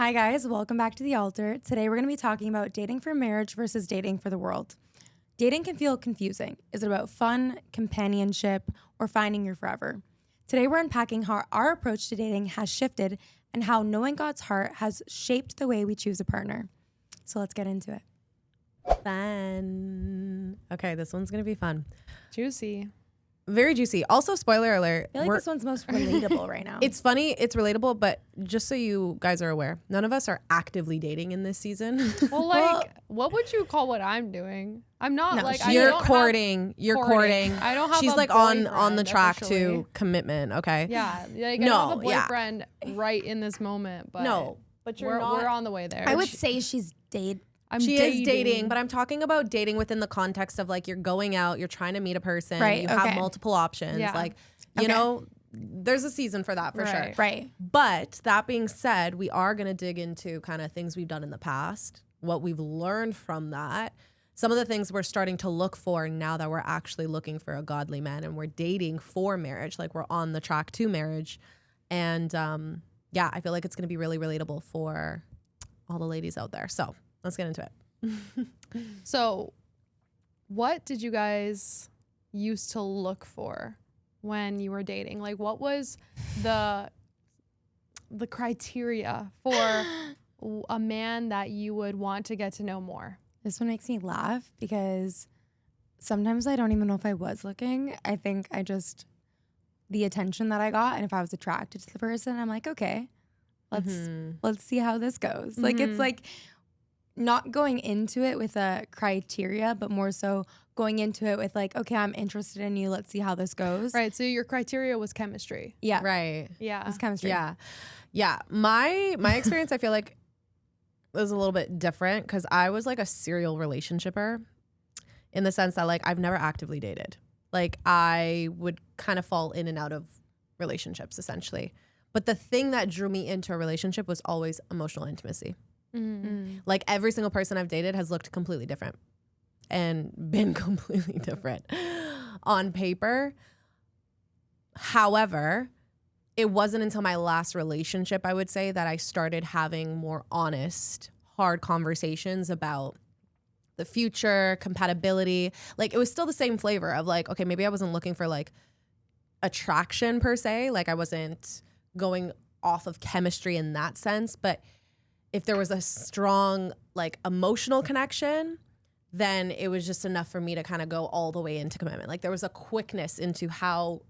Hi guys, welcome back to The Altar. Today we're going to be talking about dating for marriage versus dating for the world. Dating can feel confusing. Is it about fun, companionship, or finding your forever? Today we're unpacking how our approach to dating has shifted and how knowing God's heart has shaped the way we choose a partner. So let's get into it. Fun. Okay, this one's going to be fun. Juicy. Very juicy. Also, spoiler alert. I feel like this one's most relatable right now. It's funny, it's relatable, but just so you guys are aware, none of us are actively dating in this season. Well, what would you call what I'm doing? I'm not No, like You're don't courting. You're courting. I don't have. She's a like on the boyfriend track officially. to commitment. Okay. Yeah, like No, I don't have a yeah. boyfriend right in this moment, but No, but we're on the way there. I would say she's dated. She is dating, but I'm talking about dating within the context of like you're going out, you're trying to meet a person, Right, you okay. have multiple options. Yeah. Like, you know, there's a season for that for sure. Right. Right. But that being said, we are going to dig into kind of things we've done in the past, what we've learned from that, some of the things we're starting to look for now that we're actually looking for a godly man and we're dating for marriage, like we're on the track to marriage. And yeah, I feel like it's going to be really relatable for all the ladies out there. So let's get into it. So, what did you guys used to look for when you were dating? Like, what was the criteria for a man that you would want to get to know more? This one makes me laugh because sometimes I don't even know if I was looking. I think I just, the attention that I got, and if I was attracted to the person, I'm like, okay, let's see how this goes. Like, it's like not going into it with a criteria, but more so going into it with like, okay, I'm interested in you. Let's see how this goes. Right. So your criteria was chemistry. Yeah. Right. Yeah. It's chemistry. Yeah. Yeah. My experience, I feel like was a little bit different because I was like a serial relationshipper in the sense that like I've never actively dated. Like I would kind of fall in and out of relationships essentially. But the thing that drew me into a relationship was always emotional intimacy. Like every single person I've dated has looked completely different and been completely different on paper. However, it wasn't until my last relationship, I would say, that I started having more honest, hard conversations about the future, compatibility. Like it was still the same flavor of like, okay, maybe I wasn't looking for like attraction per se. Like I wasn't going off of chemistry in that sense, but if there was a strong like emotional connection, then it was just enough for me to kind of go all the way into commitment. Like there was a quickness into how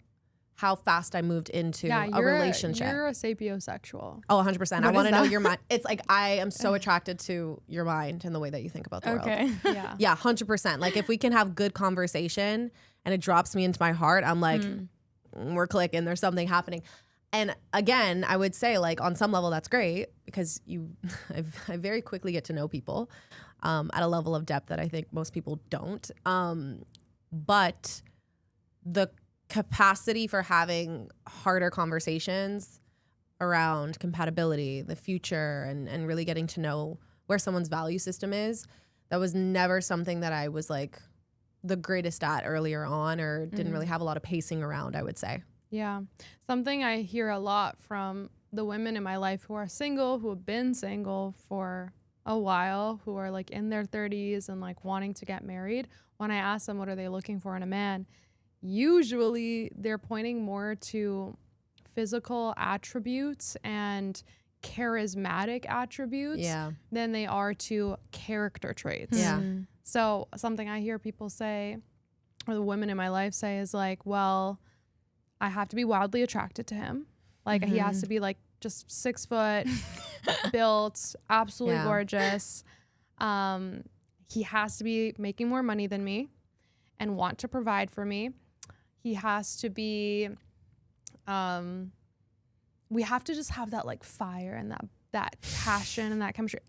fast I moved into a relationship. You're a sapiosexual. Oh, 100%. I What want is to know that? your mind. It's like I am so attracted to your mind and the way that you think about the world. Okay. Yeah. Yeah, 100%. Like if we can have good conversation and it drops me into my heart, I'm like, we're clicking. There's something happening. And again, I would say like on some level that's great because I very quickly get to know people at a level of depth that I think most people don't. But the capacity for having harder conversations around compatibility, the future, and really getting to know where someone's value system is, that was never something that I was like the greatest at earlier on or didn't really have a lot of pacing around, I would say. Yeah. Something I hear a lot from the women in my life who are single, who have been single for a while, who are like in their 30s and like wanting to get married. When I ask them what are they looking for in a man, usually they're pointing more to physical attributes and charismatic attributes than they are to character traits. Yeah. So something I hear people say, or the women in my life say, is like, well, I have to be wildly attracted to him. Like he has to be like just 6 foot, built, absolutely gorgeous. He has to be making more money than me and want to provide for me. He has to be, we have to just have that like fire and that passion and that chemistry.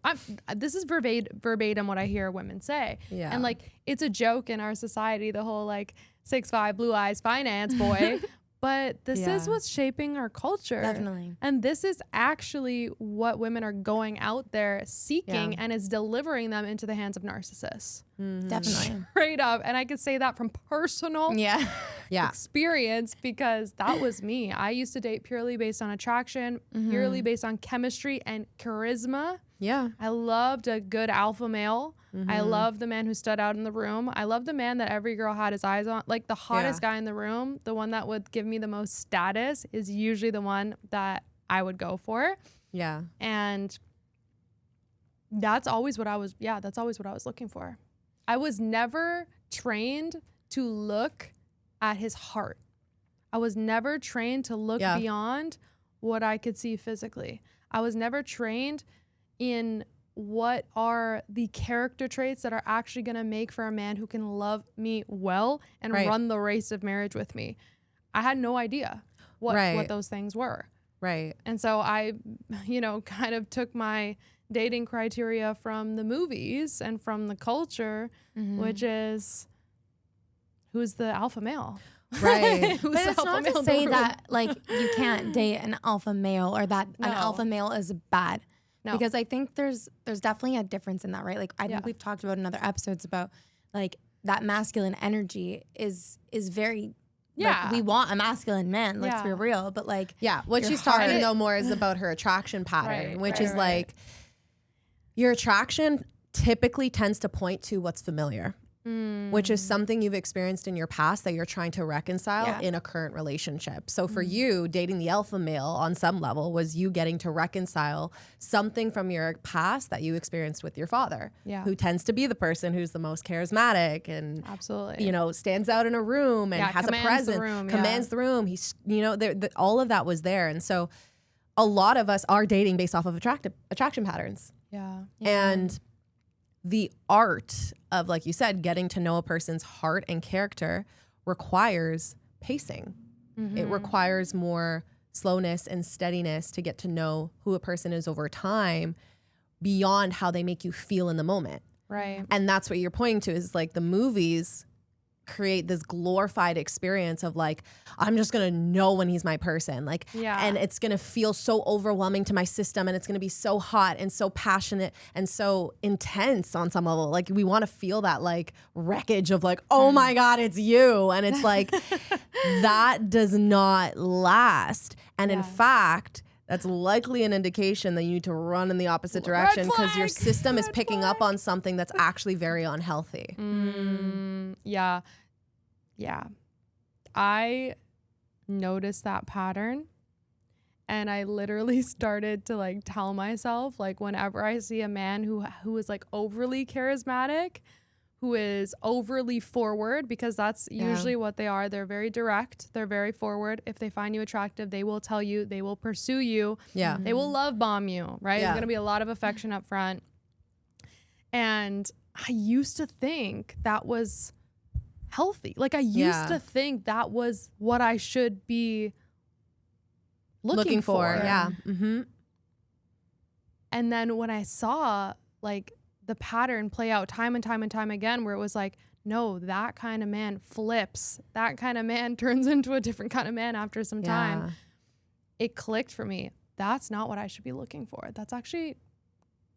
This is verbatim what I hear women say. Yeah. And like, it's a joke in our society, the whole like 6'5", blue eyes, finance boy. But this is what's shaping our culture. Definitely. And this is actually what women are going out there seeking and is delivering them into the hands of narcissists. Definitely. Straight up. And I could say that from personal Yeah. experience because that was me. I used to date purely based on attraction, purely based on chemistry and charisma. Yeah. I loved a good alpha male. I loved the man who stood out in the room. I loved the man that every girl had his eyes on. Like the hottest guy in the room, the one that would give me the most status is usually the one that I would go for. Yeah. And that's always what I was looking for. I was never trained to look at his heart. I was never trained to look beyond what I could see physically. I was never trained in what are the character traits that are actually going to make for a man who can love me well and run the race of marriage with me. I had no idea what those things were. Right. And so I, kind of took my dating criteria from the movies and from the culture, which is who's the alpha male. Right. Who's But the it's alpha not male to in the say room? that like you can't date an alpha male or that an alpha male is bad. No. Because I think there's definitely a difference in that, right? Like I think we've talked about in other episodes about like that masculine energy is very like, we want a masculine man, let's be real. But like what your she's heart- talking though more is about her attraction pattern, which is right. like your attraction typically tends to point to what's familiar. Which is something you've experienced in your past that you're trying to reconcile in a current relationship. So for you, dating the alpha male on some level was you getting to reconcile something from your past that you experienced with your father, who tends to be the person who's the most charismatic and absolutely, stands out in a room and has a presence, commands the room. He's, all of that was there. And so a lot of us are dating based off of attraction patterns. And the art of, like you said, getting to know a person's heart and character requires pacing. It requires more slowness and steadiness to get to know who a person is over time beyond how they make you feel in the moment. Right. And that's what you're pointing to is like the movies create this glorified experience of like, I'm just going to know when he's my person. Like, and it's going to feel so overwhelming to my system and it's going to be so hot and so passionate and so intense on some level. Like we want to feel that like wreckage of like, oh my God, it's you. And it's like, that does not last. And in fact, that's likely an indication that you need to run in the opposite direction because your system is picking up on something that's actually very unhealthy. Yeah. I noticed that pattern and I literally started to like tell myself like whenever I see a man who is like overly charismatic, who is overly forward, because that's usually what they are. They're very direct. They're very forward. If they find you attractive, they will tell you, they will pursue you. Yeah. They will love bomb you, right? There's going to be a lot of affection up front. And I used to think that was healthy. Like I used to think that was what I should be looking for. Yeah. And then when I saw like the pattern play out time and time and time again, where it was like, no, that kind of man flips. That kind of man turns into a different kind of man after some time. It clicked for me. That's not what I should be looking for. That's actually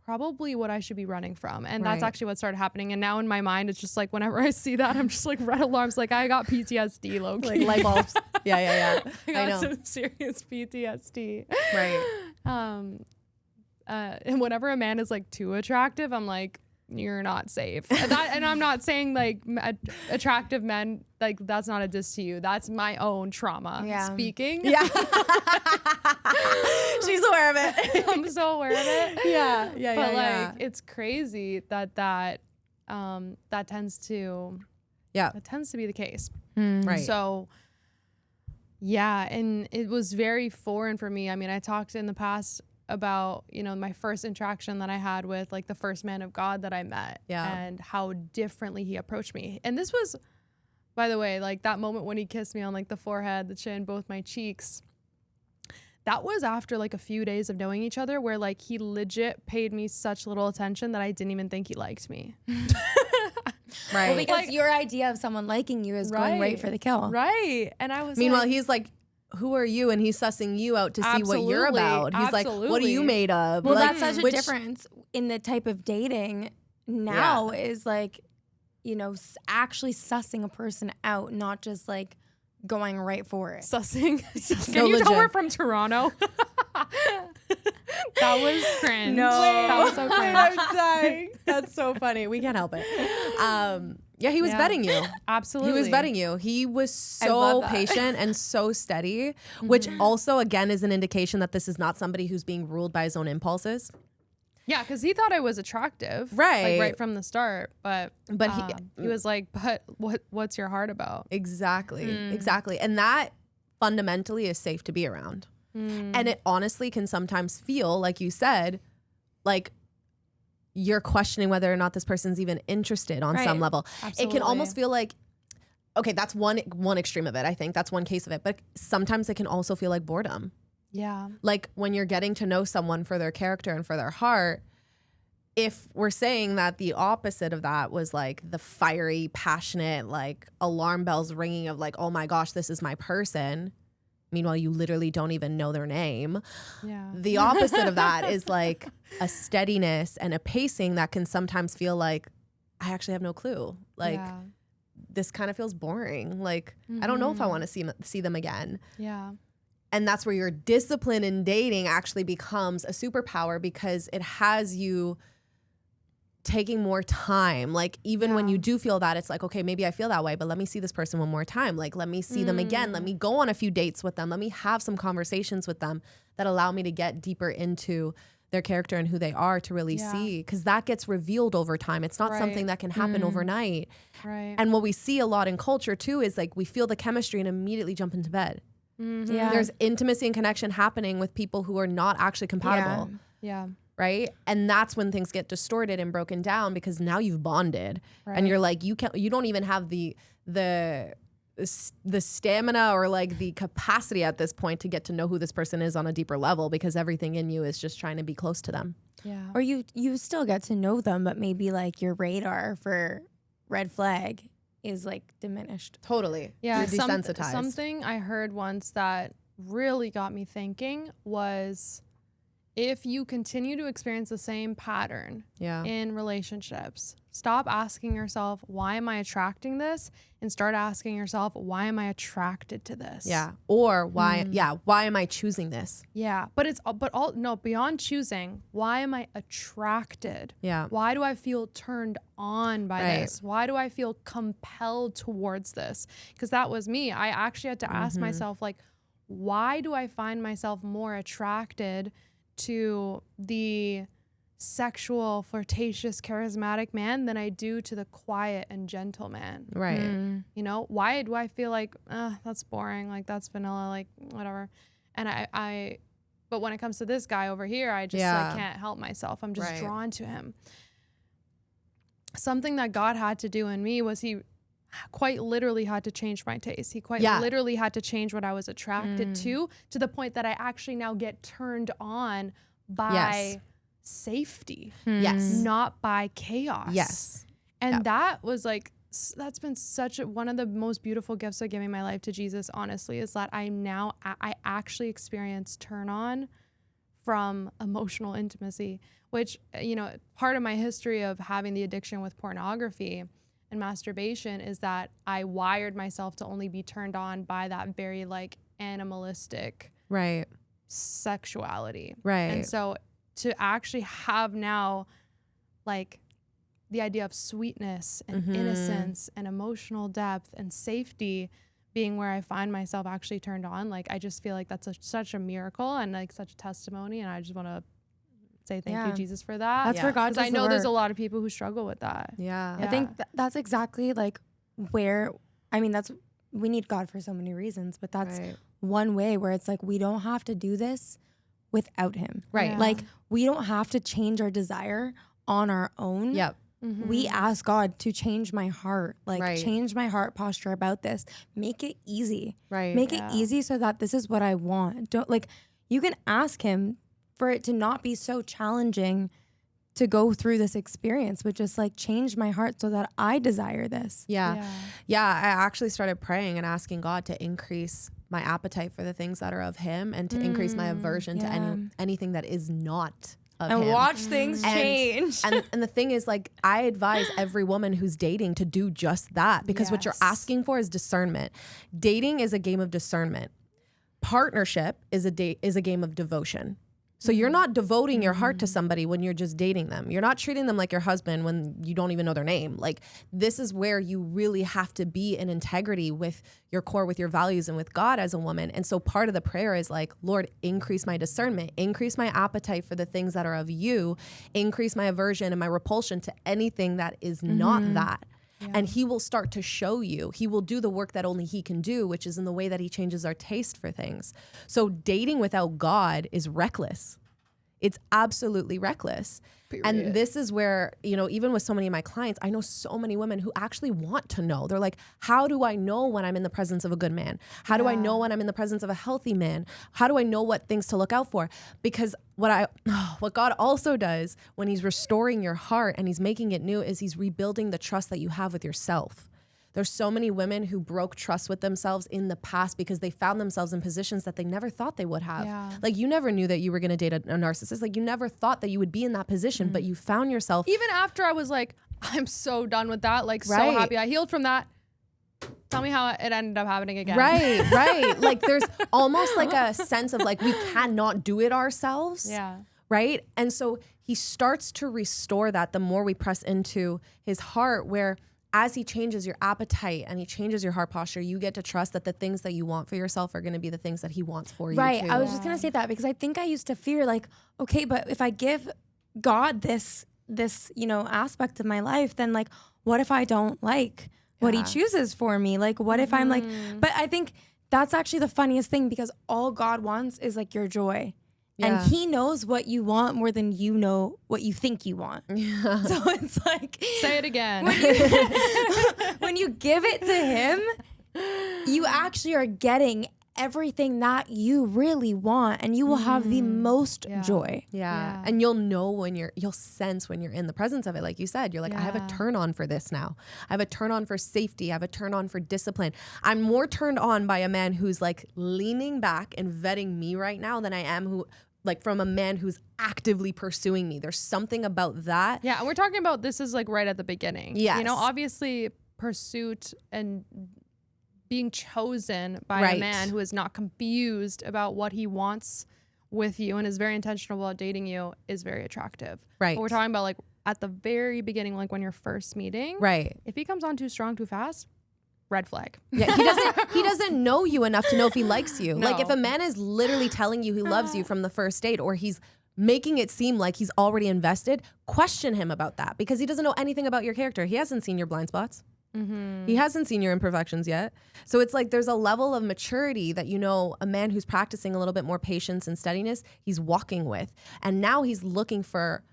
probably what I should be running from. And that's actually what started happening. And now in my mind, it's just like, whenever I see that, I'm just like red alarms. Like I got PTSD, low-key. Like light bulbs. I got some serious PTSD. Right. And whenever a man is like too attractive, I'm like, you're not safe. And I'm not saying like attractive men, like that's not a diss to you. That's my own trauma speaking. Yeah. She's aware of it. I'm so aware of it. But like, it's crazy that tends to be the case. Right. So and it was very foreign for me. I mean, I talked in the past about, my first interaction that I had with like the first man of God that I met and how differently he approached me. And this was, by the way, like that moment when he kissed me on like the forehead, the chin, both my cheeks. That was after like a few days of knowing each other where like he legit paid me such little attention that I didn't even think he liked me. Right. Well, because your idea of someone liking you is going right for the kill. Right. And I was meanwhile, he's like, who are you? And he's sussing you out to see what you're about. He's like, what are you made of? Well, like, that's such a difference in the type of dating now is like you know, actually sussing a person out, not just like going right for it. Sussing. No, Can you tell legit. we're from Toronto? That was cringe. No. That was so cringe. I'm dying. That's so funny. We can't help it. Yeah, he was Yeah. vetting you. Absolutely. He was vetting you. He was so love that. patient and so steady, which also, again, is an indication that this is not somebody who's being ruled by his own impulses. Yeah, because he thought I was attractive. Right. Like right from the start. But he was like, but what's your heart about? Exactly. Exactly. And that fundamentally is safe to be around. And it honestly can sometimes feel, like you said, like you're questioning whether or not this person's even interested on some level. Absolutely. It can almost feel like, okay, that's one extreme of it. I think that's one case of it. But sometimes it can also feel like boredom. Yeah. Like when you're getting to know someone for their character and for their heart, if we're saying that the opposite of that was like the fiery, passionate, like alarm bells ringing of like, oh my gosh, this is my person. Meanwhile, you literally don't even know their name. Yeah. The opposite of that is like a steadiness and a pacing that can sometimes feel like, I actually have no clue. Like this kind of feels boring. Like, I don't know if I want to see them again. Yeah. And that's where your discipline in dating actually becomes a superpower because it has you taking more time. Like even when you do feel that, it's like, okay, maybe I feel that way, but let me see this person one more time. Like, let me see them again. Let me go on a few dates with them. Let me have some conversations with them that allow me to get deeper into their character and who they are to really see. Because that gets revealed over time. It's not something that can happen overnight. Right. And what we see a lot in culture too is like we feel the chemistry and immediately jump into bed. Yeah. There's intimacy and connection happening with people who are not actually compatible. Yeah. Right. And that's when things get distorted and broken down because now you've bonded and you're like, you don't even have the stamina or like the capacity at this point to get to know who this person is on a deeper level because everything in you is just trying to be close to them. Yeah. Or you still get to know them, but maybe like your radar for red flag is like diminished. Totally. Yeah. You're desensitized. Something I heard once that really got me thinking was if you continue to experience the same pattern in relationships, stop asking yourself, why am I attracting this? And start asking yourself, why am I attracted to this? Yeah. Or why am I choosing this? Yeah. But beyond choosing, why am I attracted? Yeah. Why do I feel turned on by this? Why do I feel compelled towards this? Because that was me. I actually had to ask myself, like, why do I find myself more attracted to the sexual, flirtatious, charismatic man than I do to the quiet and gentle man? Right. You know, why do I feel like, that's boring, like that's vanilla, like whatever. And but when it comes to this guy over here, I just like can't help myself. I'm just drawn to him. Something that God had to do in me was he quite literally had to change my taste. He quite literally had to change what I was attracted to the point that I actually now get turned on by safety. Yes. Not by chaos. Yes. And that was like, that's been such one of the most beautiful gifts of giving my life to Jesus, honestly, is that I actually experience turn on from emotional intimacy, which, you know, part of my history of having the addiction with pornography and masturbation is that I wired myself to only be turned on by that very like animalistic sexuality. Right. And so to actually have now like the idea of sweetness and innocence and emotional depth and safety being where I find myself actually turned on, like I just feel like that's such a miracle and like such a testimony, and I just want to say thank you, Jesus, for that. That's where God does I know the there's a work. lot of people who struggle with that. Yeah. I think that's exactly like where, I mean, we need God for so many reasons, but that's one way where it's like, we don't have to do this without him. Right. Yeah. Like we don't have to change our desire on our own. Yep. We ask God to change my heart, like change my heart posture about this. Make it easy. Right. Make it easy so that this is what I want. Don't like, you can ask him for it to not be so challenging to go through this experience, but just like change my heart so that I desire this. Yeah. I actually started praying and asking God to increase my appetite for the things that are of him and to increase my aversion to anything that is not of and him. watch things change. And the thing is, like, I advise every woman who's dating to do just that, because what you're asking for is discernment. Dating is a game of discernment. Partnership is a game of devotion. So you're not devoting your heart to somebody when you're just dating them. You're not treating them like your husband when you don't even know their name. Like, this is where you really have to be in integrity with your core, with your values, and with God as a woman. And so part of the prayer is like, Lord, increase my discernment, increase my appetite for the things that are of you, increase my aversion and my repulsion to anything that is not that. Yeah. And he will start to show you. He will do the work that only he can do, which is in the way that he changes our taste for things. So dating without God is reckless. It's absolutely reckless. Period. And this is where, you know, even with so many of my clients, I know so many women who actually want to know. They're like, how do I know when I'm in the presence of a good man? How do I know when I'm in the presence of a healthy man? How do I know what things to look out for? Because what God also does when he's restoring your heart and he's making it new is he's rebuilding the trust that you have with yourself. There's so many women who broke trust with themselves in the past because they found themselves in positions that they never thought they would have. Yeah. Like, you never knew that you were going to date a narcissist. Like, you never thought that you would be in that position, but you found yourself. Even after I was like, I'm so done with that. Like, so happy I healed from that. Tell me how it ended up happening again. Right. Like, there's almost like a sense of like, we cannot do it ourselves. Yeah. Right. And so he starts to restore that the more we press into his heart, where as he changes your appetite and he changes your heart posture, you get to trust that the things that you want for yourself are going to be the things that he wants for you. Right. Too. I was just going to say that because I think I used to fear like, okay, but if I give God this, you know, aspect of my life, then like, what if I don't like what he chooses for me? Like, what if I'm like, but I think that's actually the funniest thing, because all God wants is like your joy. Yeah. And he knows what you want more than you know what you think you want. Yeah. So it's like, say it again. When you give it to him, you actually are getting everything that you really want, and you will have the most joy. Yeah. And you'll know you'll sense when you're in the presence of it. Like you said, you're like, I have a turn on for this now. I have a turn on for safety. I have a turn on for discipline. I'm more turned on by a man who's like leaning back and vetting me right now than I am from a man who's actively pursuing me. There's something about that. Yeah. And we're talking about, this is like right at the beginning. Yes. You know, obviously pursuit and being chosen by a man who is not confused about what he wants with you and is very intentional about dating you is very attractive. Right. But we're talking about like at the very beginning, like when you're first meeting. Right. If he comes on too strong, too fast, red flag. Yeah, he doesn't know you enough to know if he likes you. No. Like, if a man is literally telling you he loves you from the first date, or he's making it seem like he's already invested, question him about that, because he doesn't know anything about your character. He hasn't seen your blind spots. He hasn't seen your imperfections yet. So it's like there's a level of maturity that, you know, a man who's practicing a little bit more patience and steadiness, he's walking with. And now he's looking for,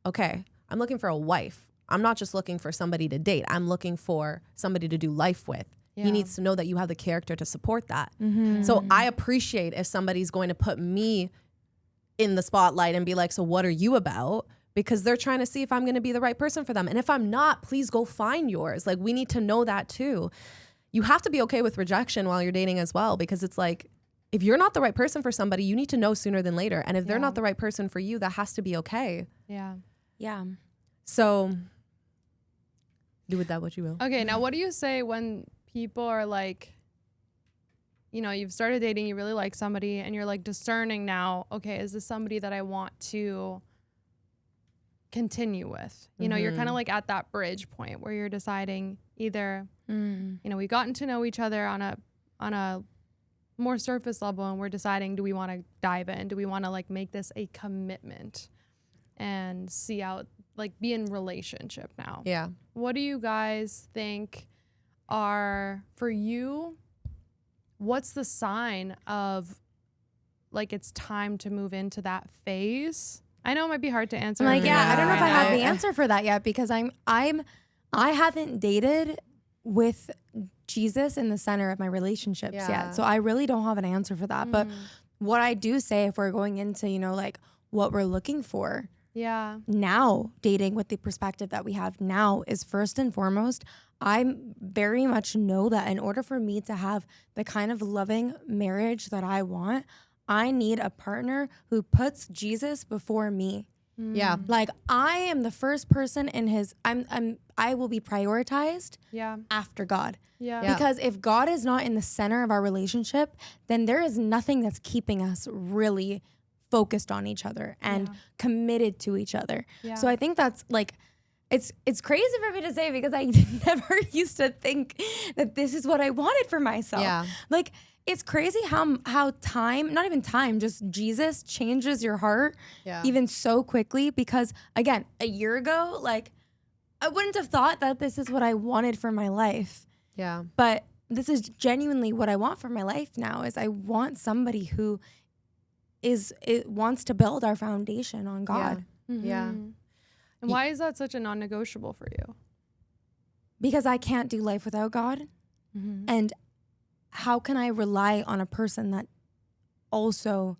okay, I'm looking for a wife. I'm not just looking for somebody to date. I'm looking for somebody to do life with. Yeah. He needs to know that you have the character to support that. So I appreciate if somebody's going to put me in the spotlight and be like, so what are you about? Because they're trying to see if I'm going to be the right person for them. And if I'm not, please go find yours. Like, we need to know that too. You have to be okay with rejection while you're dating as well, because it's like, if you're not the right person for somebody, you need to know sooner than later. And if they're not the right person for you, that has to be okay. Yeah. Yeah. So do with that what you will. Okay, now what do you say when people are like, you know, you've started dating, you really like somebody, and you're like discerning now, okay, is this somebody that I want to continue with? You know, you're kind of like at that bridge point where you're deciding either, you know, we've gotten to know each other on a more surface level, and we're deciding, do we want to dive in? Do we want to like make this a commitment and see out, like be in relationship now? Yeah. What do you guys think are, for you, what's the sign of like it's time to move into that phase? I know it might be hard to answer. I'm like, I don't know if I have the answer for that yet, because I haven't dated with Jesus in the center of my relationships yet. So I really don't have an answer for that. But what I do say, if we're going into, you know, like what we're looking for now, dating with the perspective that we have now, is first and foremost, I very much know that in order for me to have the kind of loving marriage that I want, I need a partner who puts Jesus before me. Yeah. Like I am the first person in his, I will be prioritized after God. Yeah. Because if God is not in the center of our relationship, then there is nothing that's keeping us really focused on each other and committed to each other. Yeah. So I think that's like, it's crazy for me to say because I never used to think that this is what I wanted for myself. Yeah. Like it's crazy how time, not even time, just Jesus changes your heart even so quickly. Because again, a year ago, like I wouldn't have thought that this is what I wanted for my life. Yeah. But this is genuinely what I want for my life now. Is I want somebody who wants to build our foundation on God. Yeah. And why is that such a non-negotiable for you? Because I can't do life without God. And how can I rely on a person that also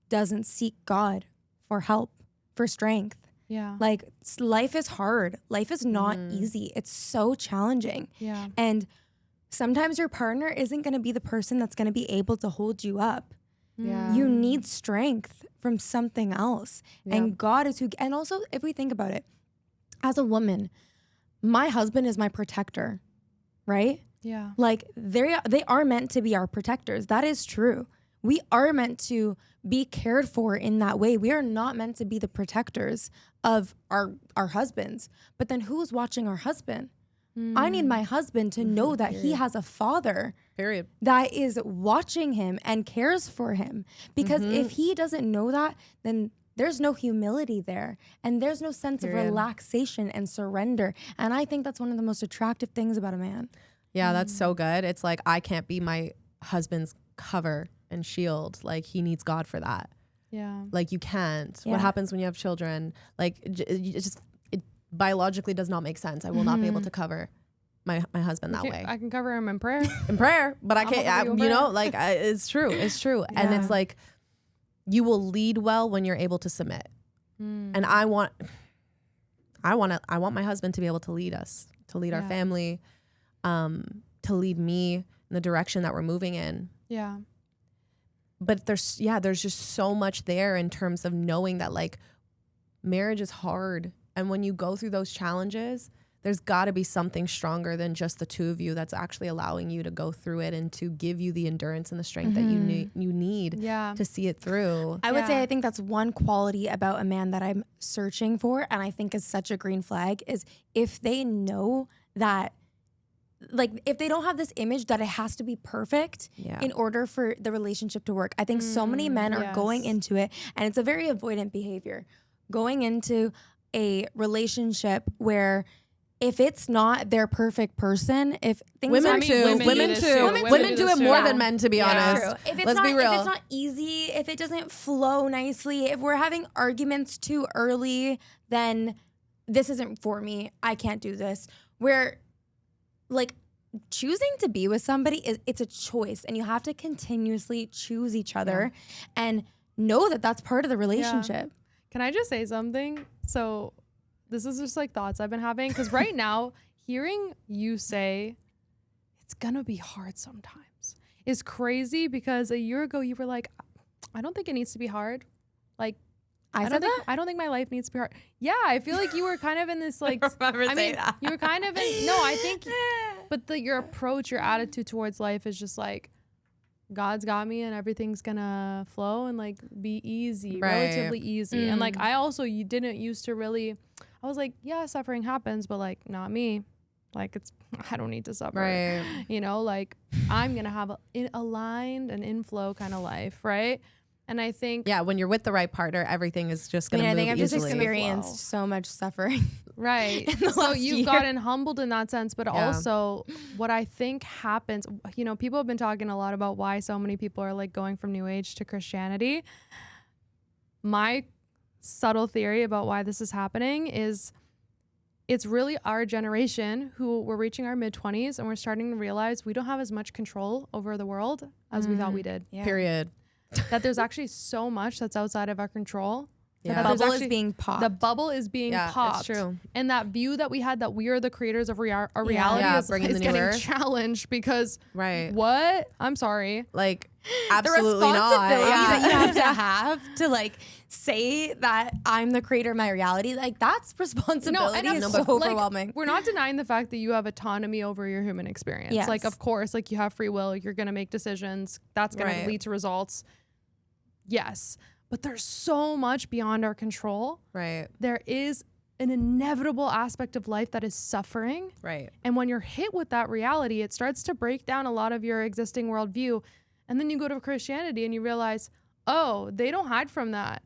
doesn't seek God for help, for strength? Yeah. Like life is hard. Life is not easy. It's so challenging. Yeah. And sometimes your partner isn't going to be the person that's going to be able to hold you up. Yeah. You need strength from something else. And God is who, and also if we think about it, as a woman, my husband is my protector, right? Yeah. Like they are meant to be our protectors. That is true. We are meant to be cared for in that way. We are not meant to be the protectors of our husbands. But then who's watching our husband? I need my husband to know that he has a father that is watching him and cares for him. Because if he doesn't know that, then there's no humility there. And there's no sense of relaxation and surrender. And I think that's one of the most attractive things about a man. Yeah, that's so good. It's like I can't be my husband's cover and shield. Like he needs God for that. Yeah. Like you can't. What happens when you have children? Like it biologically does not make sense. I will not be able to cover my husband that way. I can cover him in prayer. In prayer, but I I'll can't. cover you in You know, prayer. like it's true. It's true. And it's like you will lead well when you're able to submit. And I want my husband to be able to lead us, to lead our family, to lead me in the direction that we're moving in. Yeah. But there's just so much there in terms of knowing that like marriage is hard. And when you go through those challenges, there's got to be something stronger than just the two of you that's actually allowing you to go through it and to give you the endurance and the strength that you need to see it through. I would say I think that's one quality about a man that I'm searching for, and I think is such a green flag, is if they know that, like, if they don't have this image that it has to be perfect in order for the relationship to work. I think so many men are going into it, and it's a very avoidant behavior, going into a relationship where if it's not their perfect person, if things women do it more than men, to be honest. True. If it's Let's not, be real. If it's not easy, if it doesn't flow nicely, if we're having arguments too early, then this isn't for me. I can't do this. Where, like, choosing to be with somebody it's a choice, and you have to continuously choose each other and know that that's part of the relationship. Can I just say something? So this is just like thoughts I've been having, because right now hearing you say it's gonna be hard sometimes is crazy, because a year ago you were like, I don't think it needs to be hard. Like I don't think my life needs to be hard. Yeah, I feel like you were kind of in this like you were kind of in I think but your approach, your attitude towards life is just like, God's got me and everything's gonna flow and like be easy, relatively easy. And like you didn't used to really, I was like, yeah, suffering happens, but like not me. Like I don't need to suffer. Right. You know, like I'm gonna have an aligned and inflow kind of life, right? And I think when you're with the right partner, everything is just gonna move I think I've easily. just experienced so much suffering. Right. So you've gotten humbled in that sense, but also what I think happens, you know, people have been talking a lot about why so many people are like going from New Age to Christianity. My subtle theory about why this is happening is it's really our generation who we're reaching our mid-20s and we're starting to realize we don't have as much control over the world as we thought we did. Period. That there's actually so much that's outside of our control. The that there's bubble is actually- being popped. The bubble is being popped. It's true. And that view that we had that we are the creators of our reality is bringing the getting newer. challenged because Right. what? I'm sorry. Like, the absolutely responsibility not. that you have to like say that I'm the creator of my reality, like that's responsibility is so overwhelming. We're not denying the fact that you have autonomy over your human experience. Yes. Like, of course, like you have free will, you're going to make decisions. That's going Right. to lead to results. Yes. But there's so much beyond our control. Right. There is an inevitable aspect of life that is suffering. Right. And when you're hit with that reality, it starts to break down a lot of your existing worldview. And then you go to Christianity and you realize, oh, they don't hide from that.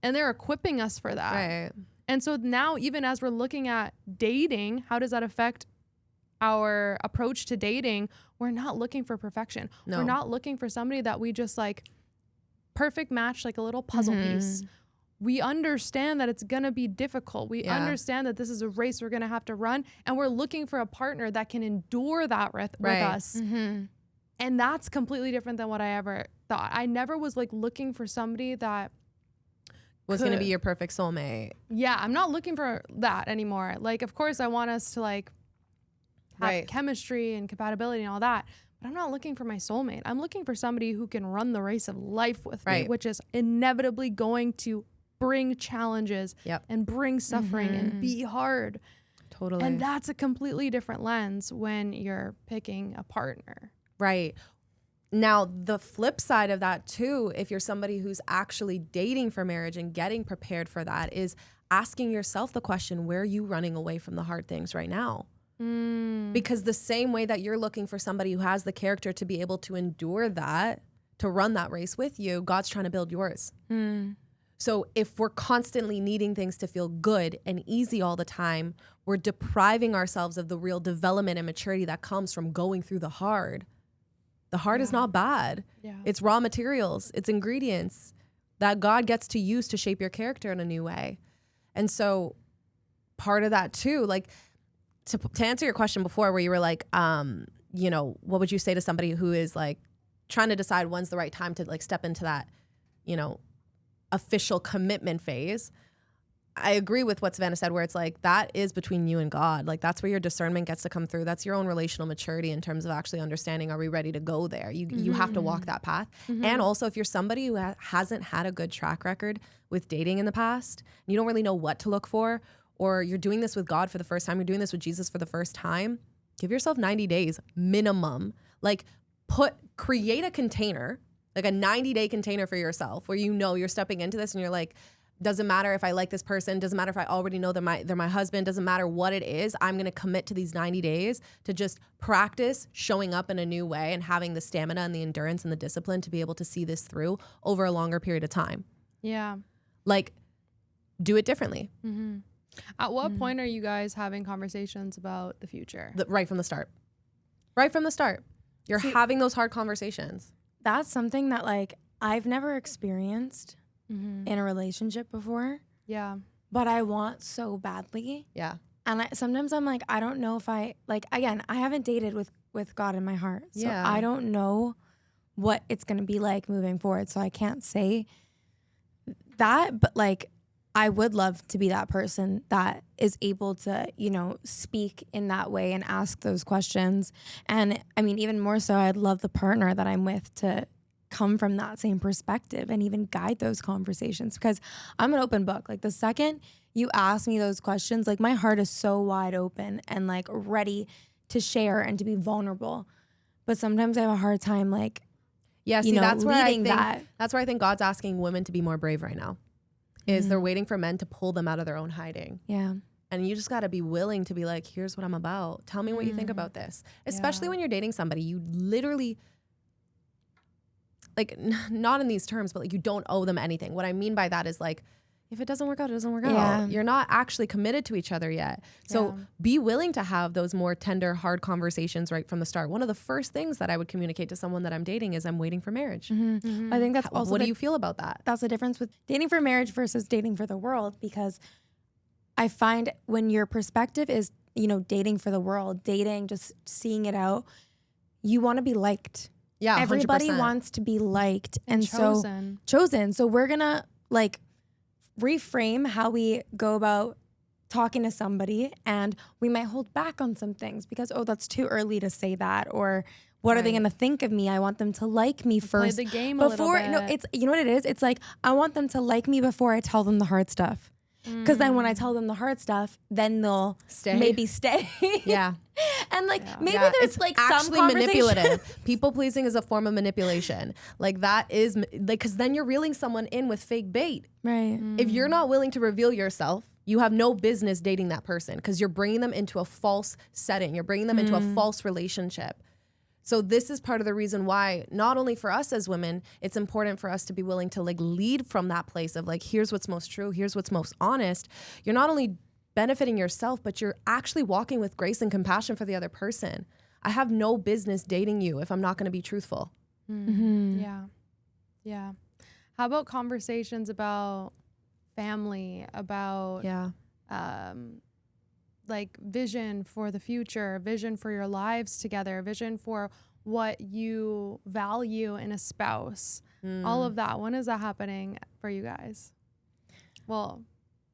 And they're equipping us for that. Right. And so now, even as we're looking at dating, how does that affect our approach to dating? We're not looking for perfection. No. We're not looking for somebody that we just like perfect match, like a little puzzle piece. We understand that it's going to be difficult. We understand that this is a race we're going to have to run. And we're looking for a partner that can endure that with us. And that's completely different than what I ever thought. I never was like looking for somebody that Was going to be your perfect soulmate. Yeah, I'm not looking for that anymore. Like, of course, I want us to like have chemistry and compatibility and all that, but I'm not looking for my soulmate. I'm looking for somebody who can run the race of life with me, which is inevitably going to bring challenges and bring suffering and be hard. Totally. And that's a completely different lens when you're picking a partner. Right. Now, the flip side of that too, if you're somebody who's actually dating for marriage and getting prepared for that, is asking yourself the question, where are you running away from the hard things right now? Because the same way that you're looking for somebody who has the character to be able to endure that, to run that race with you, God's trying to build yours. So if we're constantly needing things to feel good and easy all the time, we're depriving ourselves of the real development and maturity that comes from going through the hard. The hard is not bad. It's raw materials. It's ingredients that God gets to use to shape your character in a new way. And so part of that too, like to answer your question before where you were like, you know, what would you say to somebody who is like trying to decide when's the right time to like step into that, you know, official commitment phase? I agree with what Savannah said, where it's like, that is between you and God. Like that's where your discernment gets to come through. That's your own relational maturity in terms of actually understanding, are we ready to go there? You have to walk that path. And also if you're somebody who hasn't had a good track record with dating in the past, and you don't really know what to look for, or you're doing this with God for the first time, you're doing this with Jesus for the first time, give yourself 90 days minimum. Like create a container, like a 90-day container for yourself where you know you're stepping into this and you're like, doesn't matter if I like this person, doesn't matter if I already know they're my husband, doesn't matter what it is, I'm gonna commit to these 90 days to just practice showing up in a new way and having the stamina and the endurance and the discipline to be able to see this through over a longer period of time. Yeah. Like, do it differently. At what point are you guys having conversations about the future? Right from the start. Right from the start. You're having those hard conversations. That's something that like I've never experienced in a relationship before. Yeah. But I want so badly. Yeah. And sometimes I'm like, I don't know if I, like, again, I haven't dated with God in my heart. So I don't know what it's going to be like moving forward. So I can't say that, but like, I would love to be that person that is able to, you know, speak in that way and ask those questions. And I mean, even more so, I'd love the partner that I'm with to come from that same perspective and even guide those conversations, because I'm an open book. Like the second you ask me those questions, like my heart is so wide open and like ready to share and to be vulnerable. But sometimes I have a hard time, like, that's where I that. think God's asking women to be more brave right now. Is they're waiting for men to pull them out of their own hiding. Yeah. And you just got to be willing to be like, here's what I'm about. Tell me what you think about this. Especially when you're dating somebody, you literally, like, not in these terms, but like you don't owe them anything. What I mean by that is like, if it doesn't work out, it doesn't work out. You're not actually committed to each other yet. So be willing to have those more tender, hard conversations right from the start. One of the first things that I would communicate to someone that I'm dating is I'm waiting for marriage. I think that's also what do you feel about that? That's the difference with dating for marriage versus dating for the world, because I find when your perspective is, you know, dating for the world, dating, just seeing it out, you want to be liked. Yeah, 100%. Everybody wants to be liked and chosen. chosen. So we're gonna like reframe how we go about talking to somebody, and we might hold back on some things because, oh, that's too early to say that, or what are they going to think of me? I want them to like me first. Play the game a little bit. No, it's, you know what it is? It's like, I want them to like me before I tell them the hard stuff. Because then when I tell them the hard stuff, then they'll maybe stay. Yeah. And like, maybe there's like actually some manipulative. People pleasing is a form of manipulation. Like that is like, because then you're reeling someone in with fake bait. Right. If you're not willing to reveal yourself, you have no business dating that person because you're bringing them into a false setting. You're bringing them into a false relationship. So this is part of the reason why, not only for us as women, it's important for us to be willing to like lead from that place of like, here's what's most true, here's what's most honest. You're not only benefiting yourself, but you're actually walking with grace and compassion for the other person. I have no business dating you if I'm not going to be truthful. Yeah. Yeah. How about conversations about family, about like vision for the future, vision for your lives together, vision for what you value in a spouse, all of that. When is that happening for you guys? Well,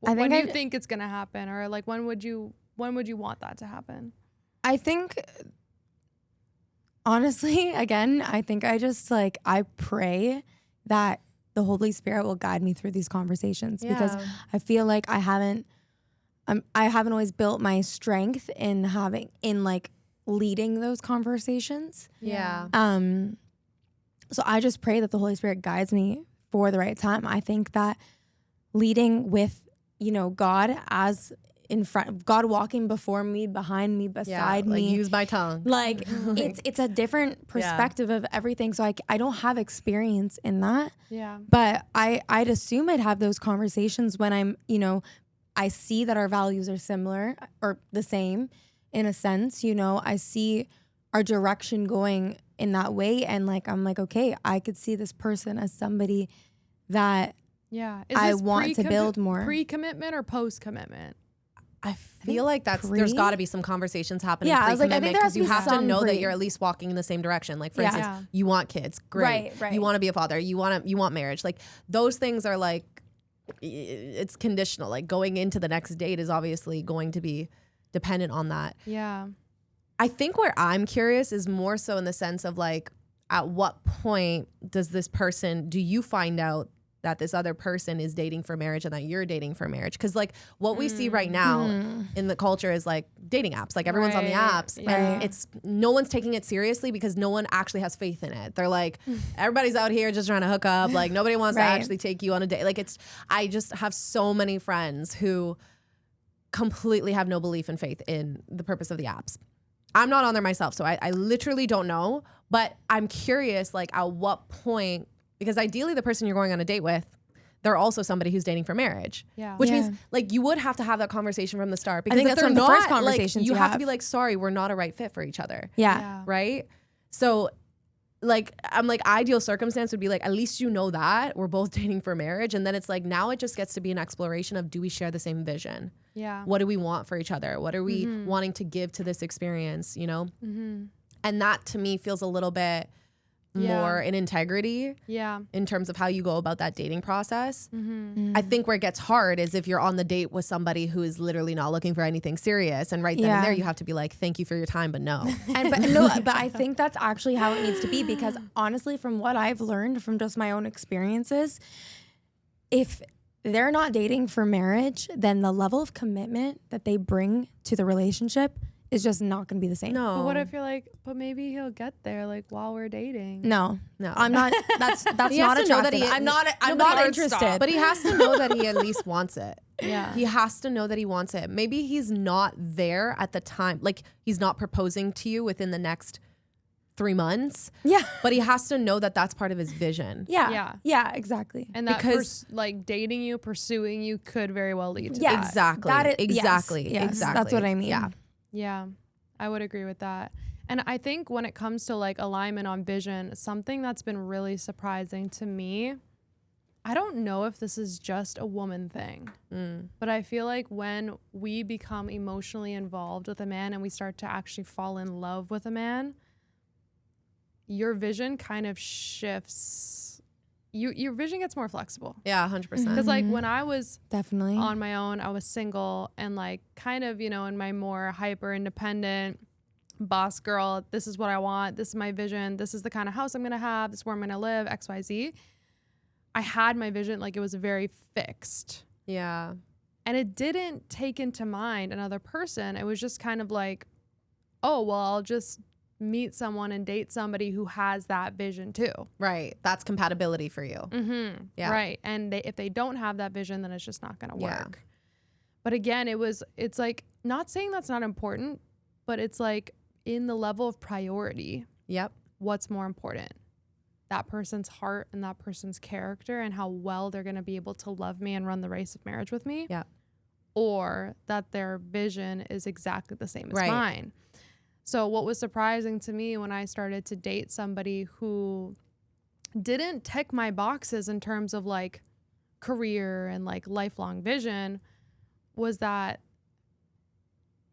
when do you think it's going to happen, or like when would you want that to happen? I think, honestly, again, I think I just like, I pray that the Holy Spirit will guide me through these conversations because I feel like I haven't always built my strength in like leading those conversations. Yeah. So I just pray that the Holy Spirit guides me for the right time. I think that leading with, you know, God as in front, God walking before me, behind me, beside me. Use my tongue. Like it's a different perspective of everything. So I don't have experience in that. Yeah. But I'd assume I'd have those conversations when I'm, you know, I see that our values are similar or the same in a sense, you know, I see our direction going in that way. And like, I'm like, okay, I could see this person as somebody that I want to build more. Pre-commitment or post-commitment? I feel like there's got to be some conversations happening. Yeah, I was like, I think there has to you be have to know some that you're at least walking in the same direction. Like for instance, you want kids, great. Right. You want to be a father, you want marriage. Like those things are like, it's conditional. Like going into the next date is obviously going to be dependent on that. Yeah. I think where I'm curious is more so in the sense of like, at what point do you find out that this other person is dating for marriage and that you're dating for marriage? Because like what we see right now in the culture is like dating apps. Like everyone's on the apps and it's no one's taking it seriously because no one actually has faith in it. They're like, everybody's out here just trying to hook up. Like nobody wants to actually take you on a date. Like I just have so many friends who completely have no belief and faith in the purpose of the apps. I'm not on there myself, so I literally don't know. But I'm curious, like at what point, because ideally the person you're going on a date with, they're also somebody who's dating for marriage. Yeah. Which means like you would have to have that conversation from the start. Because I think if that's they're one of the not, first conversations like, you you have to have. be like, sorry, we're not a right fit for each other. Yeah. Right? So like I'm like ideal circumstance would be like at least you know that we're both dating for marriage, and then it's like now it just gets to be an exploration of, do we share the same vision? Yeah. What do we want for each other? What are we wanting to give to this experience, you know? And that to me feels a little bit more in integrity in terms of how you go about that dating process. I think where it gets hard is if you're on the date with somebody who is literally not looking for anything serious, and right then and there you have to be like, thank you for your time, but no. But I think that's actually how it needs to be, because honestly, from what I've learned from just my own experiences, if they're not dating for marriage, then the level of commitment that they bring to the relationship is just not going to be the same. No. But what if you're like, but maybe he'll get there like while we're dating? No, I'm not. That's He not has to know that attractive. I'm not interested. But he has to know that he at least wants it. Yeah. He has to know that he wants it. Maybe he's not there at the time. Like he's not proposing to you within the next 3 months. Yeah. But he has to know that that's part of his vision. Yeah, exactly. And that Because like dating you, pursuing you could very well lead to Yeah. that. Exactly. Exactly. That's what I mean. Yeah. Yeah, I would agree with that. And I think when it comes to like alignment on vision, something that's been really surprising to me, I don't know if this is just a woman thing, but I feel like when we become emotionally involved with a man and we start to actually fall in love with a man, your vision kind of shifts your vision gets more flexible. Yeah, 100%. Because like when I was Definitely on my own, I was single and like kind of, you know, in my more hyper independent boss girl, this is what I want, this is my vision, this is the kind of house I'm gonna have, this is where I'm gonna live, XYZ. I had my vision, like it was very fixed. Yeah. And it didn't take into mind another person. It was just kind of like, oh, well, I'll just meet someone and date somebody who has that vision too. Right. That's compatibility for you. Mm-hmm. Yeah. Right. And if they don't have that vision, then it's just not going to work. Yeah. But again, it's like, not saying that's not important, but it's like in the level of priority, Yep. what's more important? That person's heart and that person's character and how well they're going to be able to love me and run the race of marriage with me. Yeah. Or that their vision is exactly the same as Right. mine. So what was surprising to me when I started to date somebody who didn't tick my boxes in terms of like career and like lifelong vision was that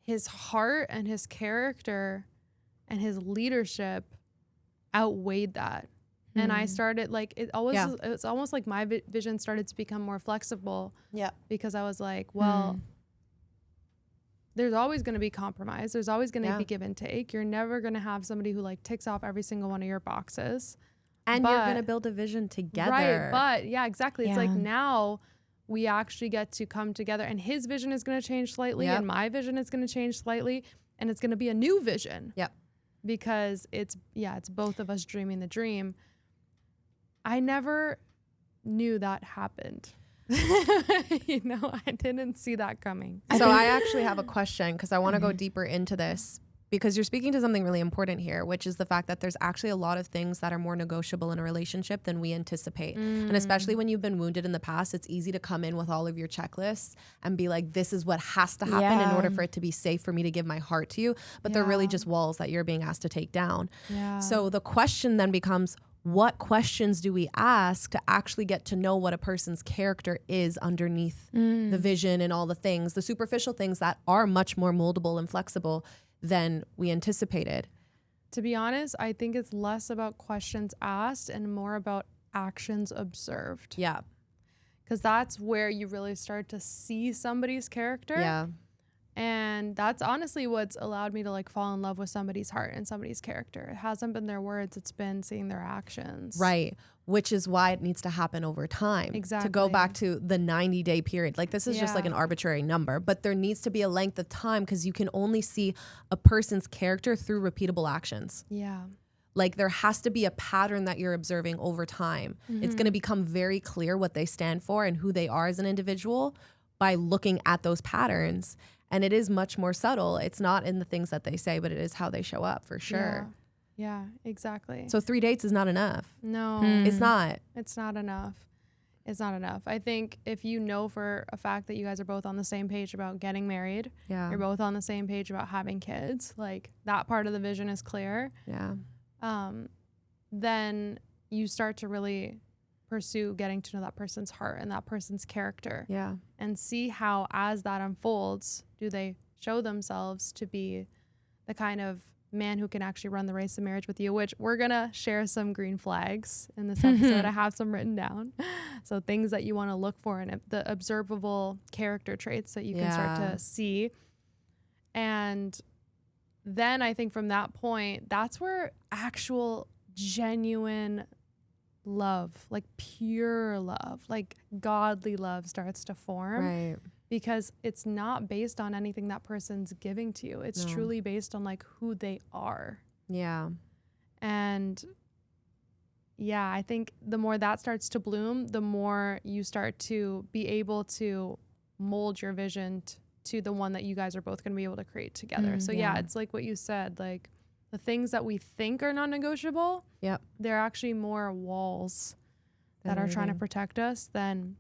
his heart and his character and his leadership outweighed that. And I started like, it's almost like my vision started to become more flexible. Yeah. Because I was like, well, there's always going to be compromise. There's always going to be give and take. You're never going to have somebody who like ticks off every single one of your boxes. And you're going to build a vision together. Right. But yeah, exactly. It's like now we actually get to come together and his vision is going to change slightly and my vision is going to change slightly and it's going to be a new vision. Yep. Because it's both of us dreaming the dream. I never knew that happened. You know, I didn't see that coming. So I actually have a question because I want to go deeper into this because you're speaking to something really important here, which is the fact that there's actually a lot of things that are more negotiable in a relationship than we anticipate. And especially when you've been wounded in the past, it's easy to come in with all of your checklists and be like, this is what has to happen in order for it to be safe for me to give my heart to you. But they're really just walls that you're being asked to take down. Yeah. So the question then becomes, what questions do we ask to actually get to know what a person's character is underneath the vision and all the things, the superficial things that are much more moldable and flexible than we anticipated? To be honest, I think it's less about questions asked and more about actions observed. Yeah. Because that's where you really start to see somebody's character. Yeah. And that's honestly what's allowed me to like fall in love with somebody's heart and somebody's character. It hasn't been their words, it's been seeing their actions. Right. Which is why it needs to happen over time. Exactly. To go back to the 90-day period. Like this is just like an arbitrary number, but there needs to be a length of time because you can only see a person's character through repeatable actions. Yeah. Like there has to be a pattern that you're observing over time. It's going to become very clear what they stand for and who they are as an individual by looking at those patterns. And it is much more subtle. It's not in the things that they say, but it is how they show up for sure. Yeah, exactly. So 3 dates is not enough. No, It's not. it's not enough. It's not enough. I think if you know for a fact that you guys are both on the same page about getting married, you're both on the same page about having kids, like that part of the vision is clear. Yeah. Then you start to really pursue getting to know that person's heart and that person's character. Yeah. And see how, as that unfolds, do they show themselves to be the kind of man who can actually run the race of marriage with you, which we're going to share some green flags in this episode. I have some written down. So things that you want to look for and the observable character traits that you can start to see. And then I think from that point, that's where actual genuine love, like pure love, like godly love starts to form. Right. Because it's not based on anything that person's giving to you. It's truly based on like who they are. Yeah. And yeah, I think the more that starts to bloom, the more you start to be able to mold your vision to the one that you guys are both going to be able to create together. So yeah, it's like what you said, like the things that we think are non-negotiable, they're actually more walls that are trying to protect us than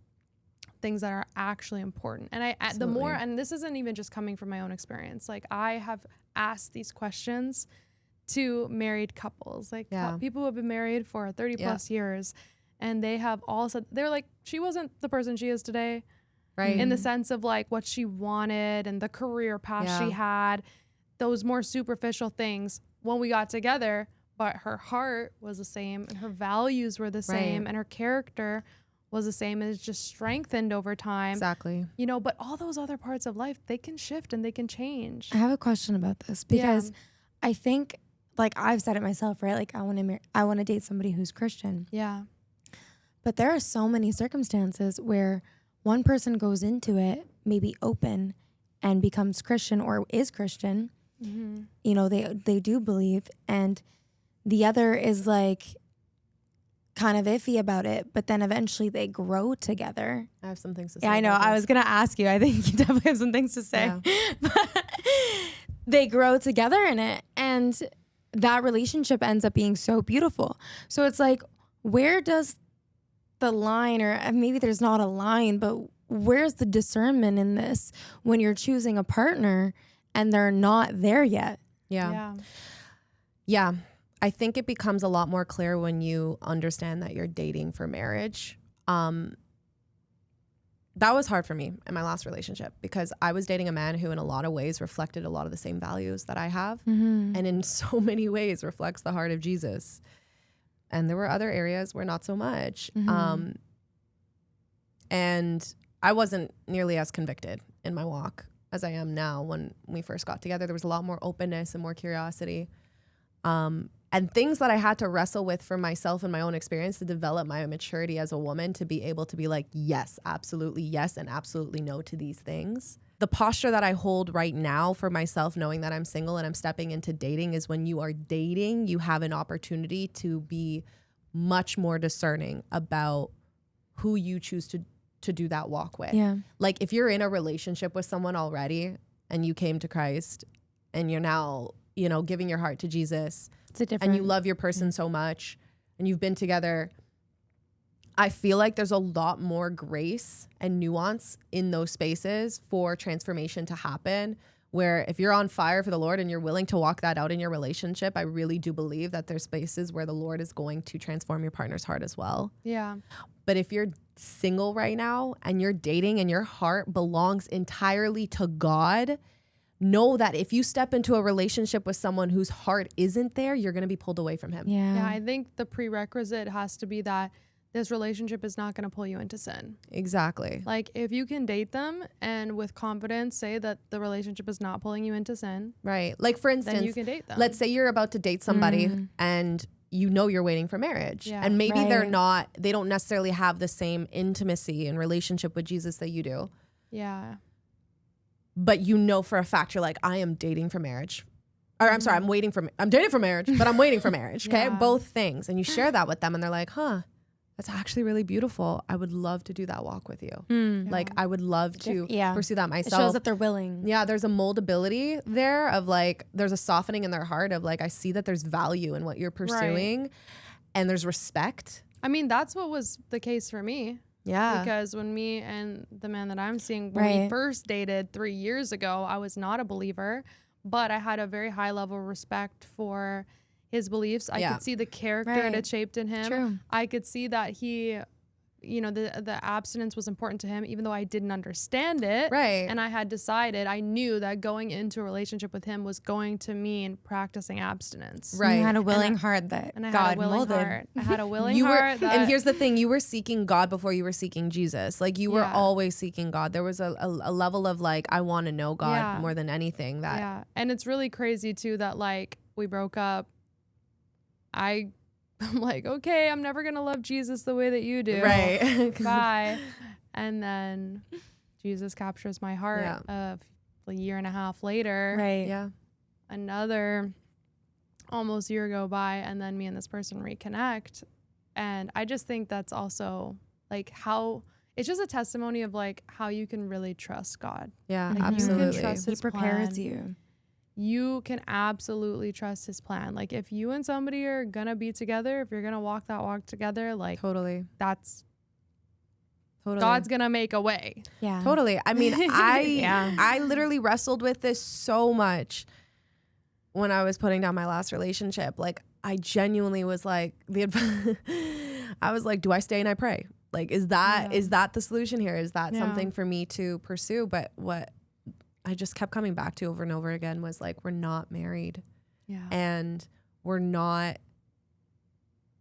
things that are actually important. And the more, and this isn't even just coming from my own experience, like I have asked these questions to married couples, like people who have been married for 30 plus years, and they have all said, they're like, she wasn't the person she is today. Right. In the sense of like what she wanted and the career path she had, those more superficial things. When we got together, but her heart was the same and her values were the same and her character was the same, and it's just strengthened over time. Exactly. You know, but all those other parts of life, they can shift and they can change. I have a question about this because I think, like I've said it myself, right? Like I want to date somebody who's Christian. Yeah. But there are so many circumstances where one person goes into it maybe open and becomes Christian or is Christian. Mm-hmm. You know, they do believe, and the other is like kind of iffy about it, but then eventually they grow together. I have some things to say. Yeah, I know. I was going to ask you. I think you definitely have some things to say. Yeah. They grow together in it, and that relationship ends up being so beautiful. So it's like, where does the line, or maybe there's not a line, but where's the discernment in this when you're choosing a partner and they're not there yet? Yeah. I think it becomes a lot more clear when you understand that you're dating for marriage. That was hard for me in my last relationship because I was dating a man who in a lot of ways reflected a lot of the same values that I have, and in so many ways reflects the heart of Jesus. And there were other areas where not so much. And I wasn't nearly as convicted in my walk as I am now. When we first got together, there was a lot more openness and more curiosity. And things that I had to wrestle with for myself and my own experience to develop my maturity as a woman to be able to be like, yes, absolutely yes, and absolutely no to these things. The posture that I hold right now for myself, knowing that I'm single and I'm stepping into dating, is when you are dating, you have an opportunity to be much more discerning about who you choose to do that walk with. Yeah. Like if you're in a relationship with someone already and you came to Christ and you're now, you know, giving your heart to Jesus, and you love your person so much and you've been together, I feel like there's a lot more grace and nuance in those spaces for transformation to happen, where if you're on fire for the Lord and you're willing to walk that out in your relationship, I really do believe that there's spaces where the Lord is going to transform your partner's heart as well. Yeah. But if you're single right now and you're dating and your heart belongs entirely to God, know that if you step into a relationship with someone whose heart isn't there, you're going to be pulled away from him. Yeah, I think the prerequisite has to be that this relationship is not going to pull you into sin. Exactly. Like if you can date them and with confidence say that the relationship is not pulling you into sin. Right. Like for instance, then you can date them. Let's say you're about to date somebody and you know you're waiting for marriage. Yeah. And maybe they don't necessarily have the same intimacy and relationship with Jesus that you do. Yeah. But you know for a fact, you're like, I am dating for marriage. Or I'm sorry, I'm dating for marriage, but I'm waiting for marriage. Okay. Both things. And you share that with them and they're like, huh, that's actually really beautiful. I would love to do that walk with you. Like I would love to pursue that myself. It shows that they're willing. Yeah. There's a moldability there of like, there's a softening in their heart of like, I see that there's value in what you're pursuing and there's respect. I mean, that's what was the case for me. Yeah. Because when me and the man that I'm seeing, when we first dated 3 years ago, I was not a believer, but I had a very high level of respect for his beliefs. I could see the character it had shaped in him. True. I could see that he, you know, the abstinence was important to him, even though I didn't understand it. Right. And I had decided, I knew that going into a relationship with him was going to mean practicing abstinence. Right. You had a willing heart that and I God had a willing molded. heart. I had a willing heart. And here's the thing, you were seeking God before you were seeking Jesus. Like you were always seeking God. There was a level of like, I want to know God more than anything. That And it's really crazy too that like we broke up. I'm like, okay, I'm never going to love Jesus the way that you do. Right. Bye. And then Jesus captures my heart a year and a half later. Right. Yeah. Another almost year go by and then me and this person reconnect. And I just think that's also like how it's just a testimony of like how you can really trust God. Yeah, like absolutely. You can trust his He prepares plan. you. You can absolutely trust his plan. Like if you and somebody are gonna be together, if you're gonna walk that walk together, like that's God's gonna make a way. Yeah. Totally. I mean, I literally wrestled with this so much when I was putting down my last relationship. Like I genuinely was like I was like, do I stay and I pray? Like, is that the solution here? Is that something for me to pursue? But what I just kept coming back to over and over again was like, we're not married. Yeah. And were not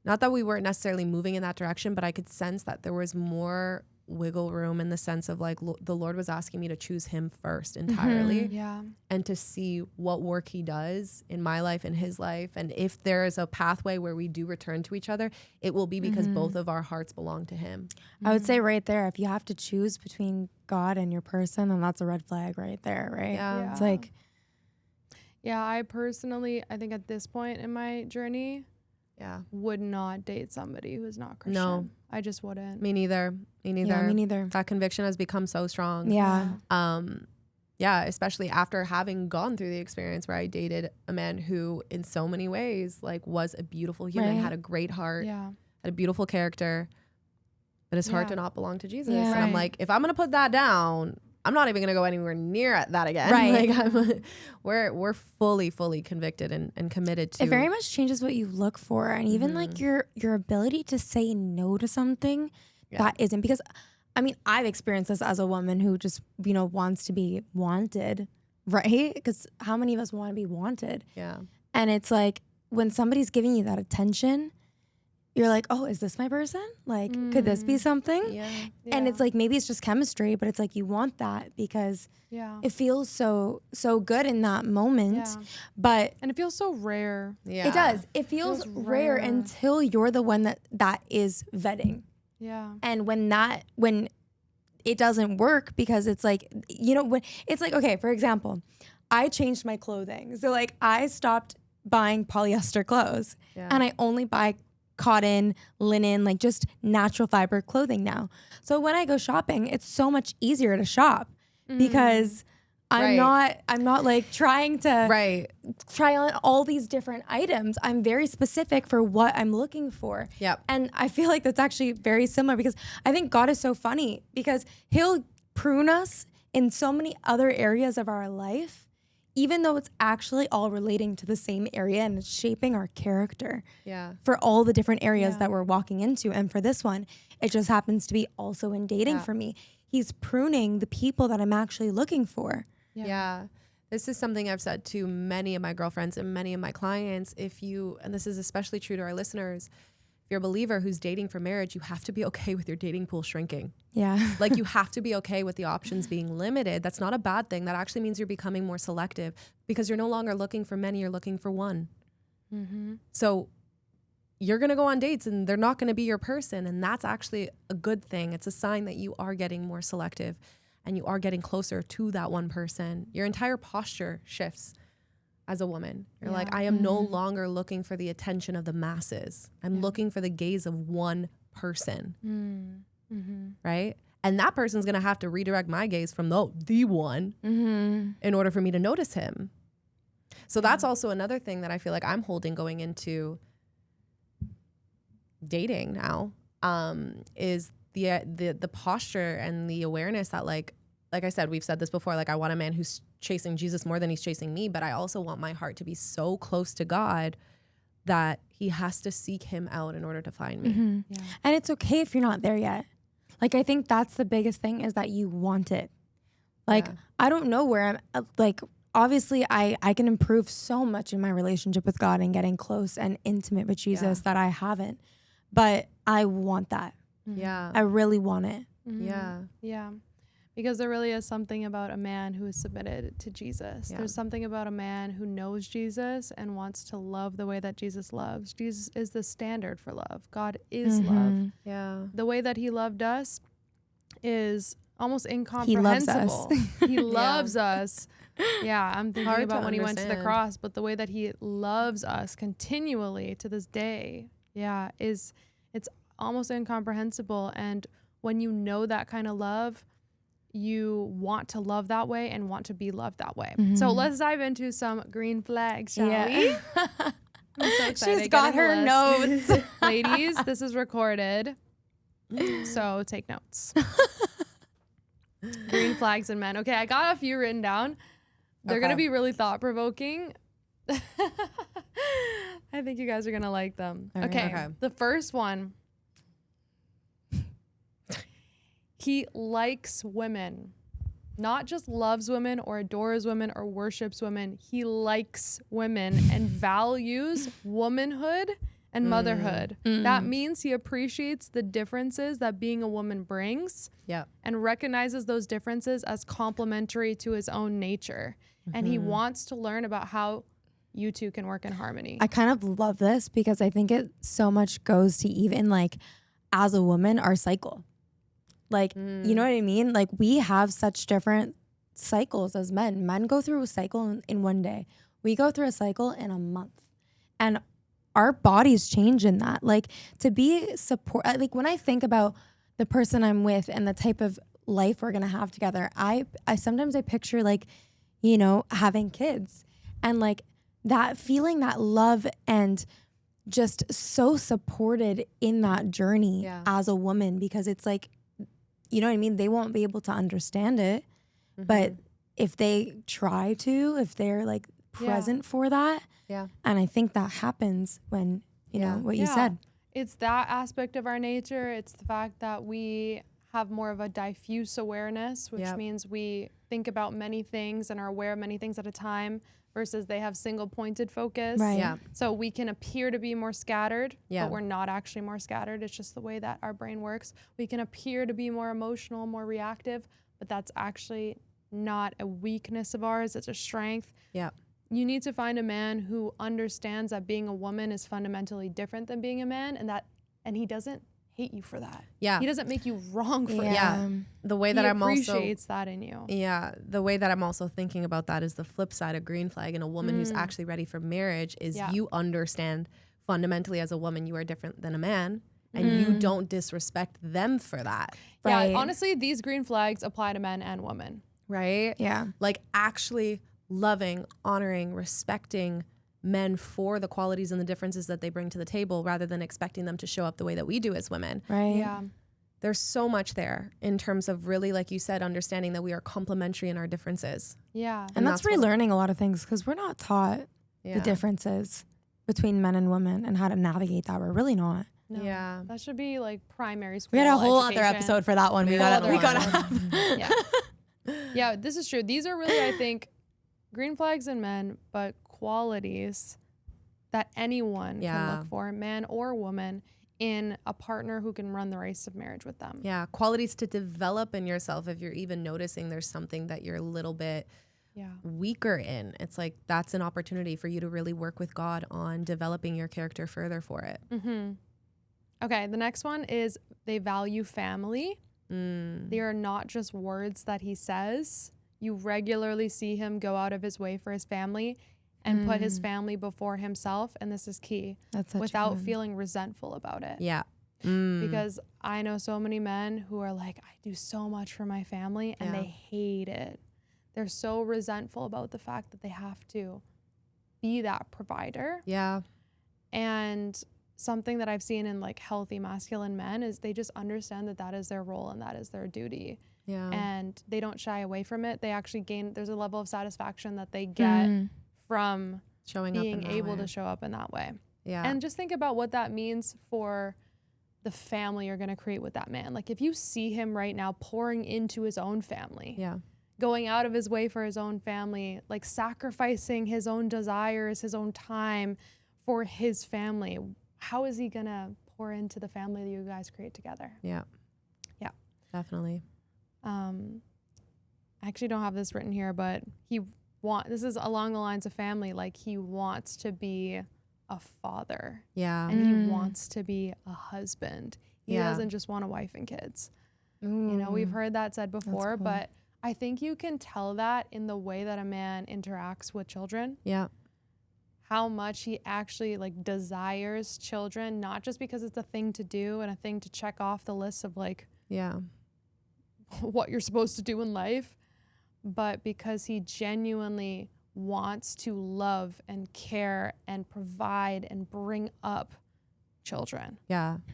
that we weren't necessarily moving in that direction, but I could sense that there was more wiggle room in the sense of like the Lord was asking me to choose him first entirely, Yeah. and to see what work he does in my life and his life. And if there is a pathway where we do return to each other, it will be because both of our hearts belong to him. I would say right there, if you have to choose between God and your person, then that's a red flag right there, right? Yeah. It's like, Yeah, I think at this point in my journey, would not date somebody who is not Christian. No. I just wouldn't. Me neither. yeah, me neither. That conviction has become so strong. Yeah. Yeah, especially after having gone through the experience where I dated a man who in so many ways like was a beautiful human, Right. had a great heart, Yeah. had a beaubeautiful character, but his heart Yeah. did not belong to Jesus. Yeah. And I'm Right. like, if I'm going to put that down, I'm not even going to go anywhere near that again. Right. Like we're fully convicted and committed to. It very much changes what you look for, and even like your ability to say no to something that isn't, because I mean, I've experienced this as a woman who just, you know, wants to be wanted, right? Because how many of us want to be wanted? Yeah. And it's like when somebody's giving you that attention, you're like, oh, is this my person? Like, could this be something? Yeah. And it's like, maybe it's just chemistry, but it's like you want that because Yeah. it feels so good in that moment. Yeah. But And it feels so rare. Yeah. it does. It feels Feels rare rare. until you're the one that is vetting. Yeah. And when it doesn't work, because it's like, you know, when it's like, okay, for example, I changed my clothing. So like I stopped buying polyester clothes and I only buy cotton, linen, like just natural fiber clothing now. So when I go shopping, it's so much easier to shop because I'm not like trying to try on all these different items. I'm very specific for what I'm looking for. Yep. And I feel like that's actually very similar, because I think God is so funny because he'll prune us in so many other areas of our life, even though it's actually all relating to the same area and it's shaping our character for all the different areas that we're walking into. And for this one, it just happens to be also in dating for me. He's pruning the people that I'm actually looking for. Yeah. This is something I've said to many of my girlfriends and many of my clients. And this is especially true to our listeners, if you're a believer who's dating for marriage, you have to be okay with your dating pool shrinking. Yeah. Like you have to be okay with the options being limited. That's not a bad thing. That actually means you're becoming more selective, because you're no longer looking for many, you're looking for one. So you're going to go on dates and they're not going to be your person. And that's actually a good thing. It's a sign that you are getting more selective and you are getting closer to that one person. Your entire posture shifts as a woman. You're like, I am no longer looking for the attention of the masses. I'm looking for the gaze of one person, right? And that person's going to have to redirect my gaze from the one in order for me to notice him. So that's also another thing that I feel like I'm holding going into dating now, is the posture and the awareness that like I said, we've said this before, like I want a man who's chasing Jesus more than he's chasing me, but I also want my heart to be so close to God that he has to seek him out in order to find me. And it's okay if you're not there yet. Like, I think that's the biggest thing, is that you want it. Like, I don't know where I'm, like, obviously I can improve so much in my relationship with God and getting close and intimate with Jesus that I haven't, but I want that. I really want it. Yeah. Because there really is something about a man who is submitted to Jesus. There's something about a man who knows Jesus and wants to love the way that Jesus loves. Jesus is the standard for love. God is love. The way that he loved us is almost incomprehensible. He loves us. Yeah, I'm thinking Hard about to when he went to the understand. cross, but the way that he loves us continually to this day, it's almost incomprehensible. And when you know that kind of love, you want to love that way and want to be loved that way. So let's dive into some green flags, shall we? I'm so excited. She's got Get in her the list. notes. Ladies, this is recorded, so take notes. Green flags in men. Okay, I got a few written down. They're going to be really thought-provoking. I think you guys are going to like them. Okay, the first one. He likes women. not just loves women or adores women or worships women. He likes women and values womanhood and motherhood. That means he appreciates the differences that being a woman brings and recognizes those differences as complementary to his own nature. And he wants to learn about how you two can work in harmony. I kind of love this because I think it so much goes to even like as a woman, our cycle. Like, you know what I mean? Like we have such different cycles as men. Men go through a cycle in one day. We go through a cycle in a month. And our bodies change in that. Like to be support, like when I think about the person I'm with and the type of life we're going to have together, I sometimes I picture like, you know, having kids and like that feeling that love and just so supported in that journey as a woman, because it's like, you know what I mean? They won't be able to understand it, but if they try to, if they're like present for that. And I think that happens when, you know, what you said. It's that aspect of our nature. It's the fact that we have more of a diffuse awareness, which means we think about many things and are aware of many things at a time, versus they have single pointed focus. So we can appear to be more scattered, but we're not actually more scattered. It's just the way that our brain works. We can appear to be more emotional, more reactive, but that's actually not a weakness of ours. It's a strength. You need to find a man who understands that being a woman is fundamentally different than being a man, and he doesn't hate you for that. He doesn't make you wrong for that. The way that he I'm also appreciates that in you. The way that I'm also thinking about that is the flip side of green flag, and a woman who's actually ready for marriage is you understand fundamentally as a woman you are different than a man, and you don't disrespect them for that. Yeah, honestly, these green flags apply to men and women. Right? Like actually loving, honoring, respecting men for the qualities and the differences that they bring to the table, rather than expecting them to show up the way that we do as women. There's so much there in terms of really, like you said, understanding that we are complementary in our differences. And that's relearning a lot of things, because we're not taught the differences between men and women and how to navigate that. We're really not. No, that should be like primary school. We had a whole education. other episode for that one. We gotta have. Yeah, this is true. These are really, I think, green flags in men, but qualities that anyone can look for, man or woman, in a partner who can run the race of marriage with them. Qualities to develop in yourself if you're even noticing there's something that you're a little bit weaker in. It's like that's an opportunity for you to really work with God on developing your character further for it. Okay, the next one is they value family. They are not just words that he says. You regularly see him go out of his way for his family and put his family before himself. And this is key. That's without feeling resentful about it. Because I know so many men who are like, I do so much for my family, and they hate it. They're so resentful about the fact that they have to be that provider. And something that I've seen in like healthy masculine men is they just understand that that is their role and that is their duty. And they don't shy away from it. They actually there's a level of satisfaction that they get from being able to show up in that way. And just think about what that means for the family you're going to create with that man. Like if you see him right now pouring into his own family, going out of his way for his own family, like sacrificing his own desires, his own time for his family, how is he going to pour into the family that you guys create together? Definitely. I actually don't have this written here, but this is along the lines of family. Like he wants to be a father. And he wants to be a husband. He doesn't just want a wife and kids. You know, we've heard that said before, cool. But I think you can tell that in the way that a man interacts with children. How much he actually like desires children, not just because it's a thing to do and a thing to check off the list of like, what you're supposed to do in life, but because he genuinely wants to love and care and provide and bring up children.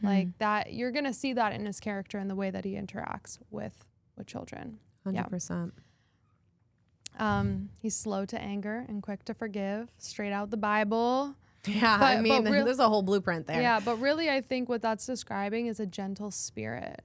Like that, you're going to see that in his character and the way that he interacts with children. 100%. He's slow to anger and quick to forgive, straight out the Bible. I mean, there's a whole blueprint there. But really I think what that's describing is a gentle spirit.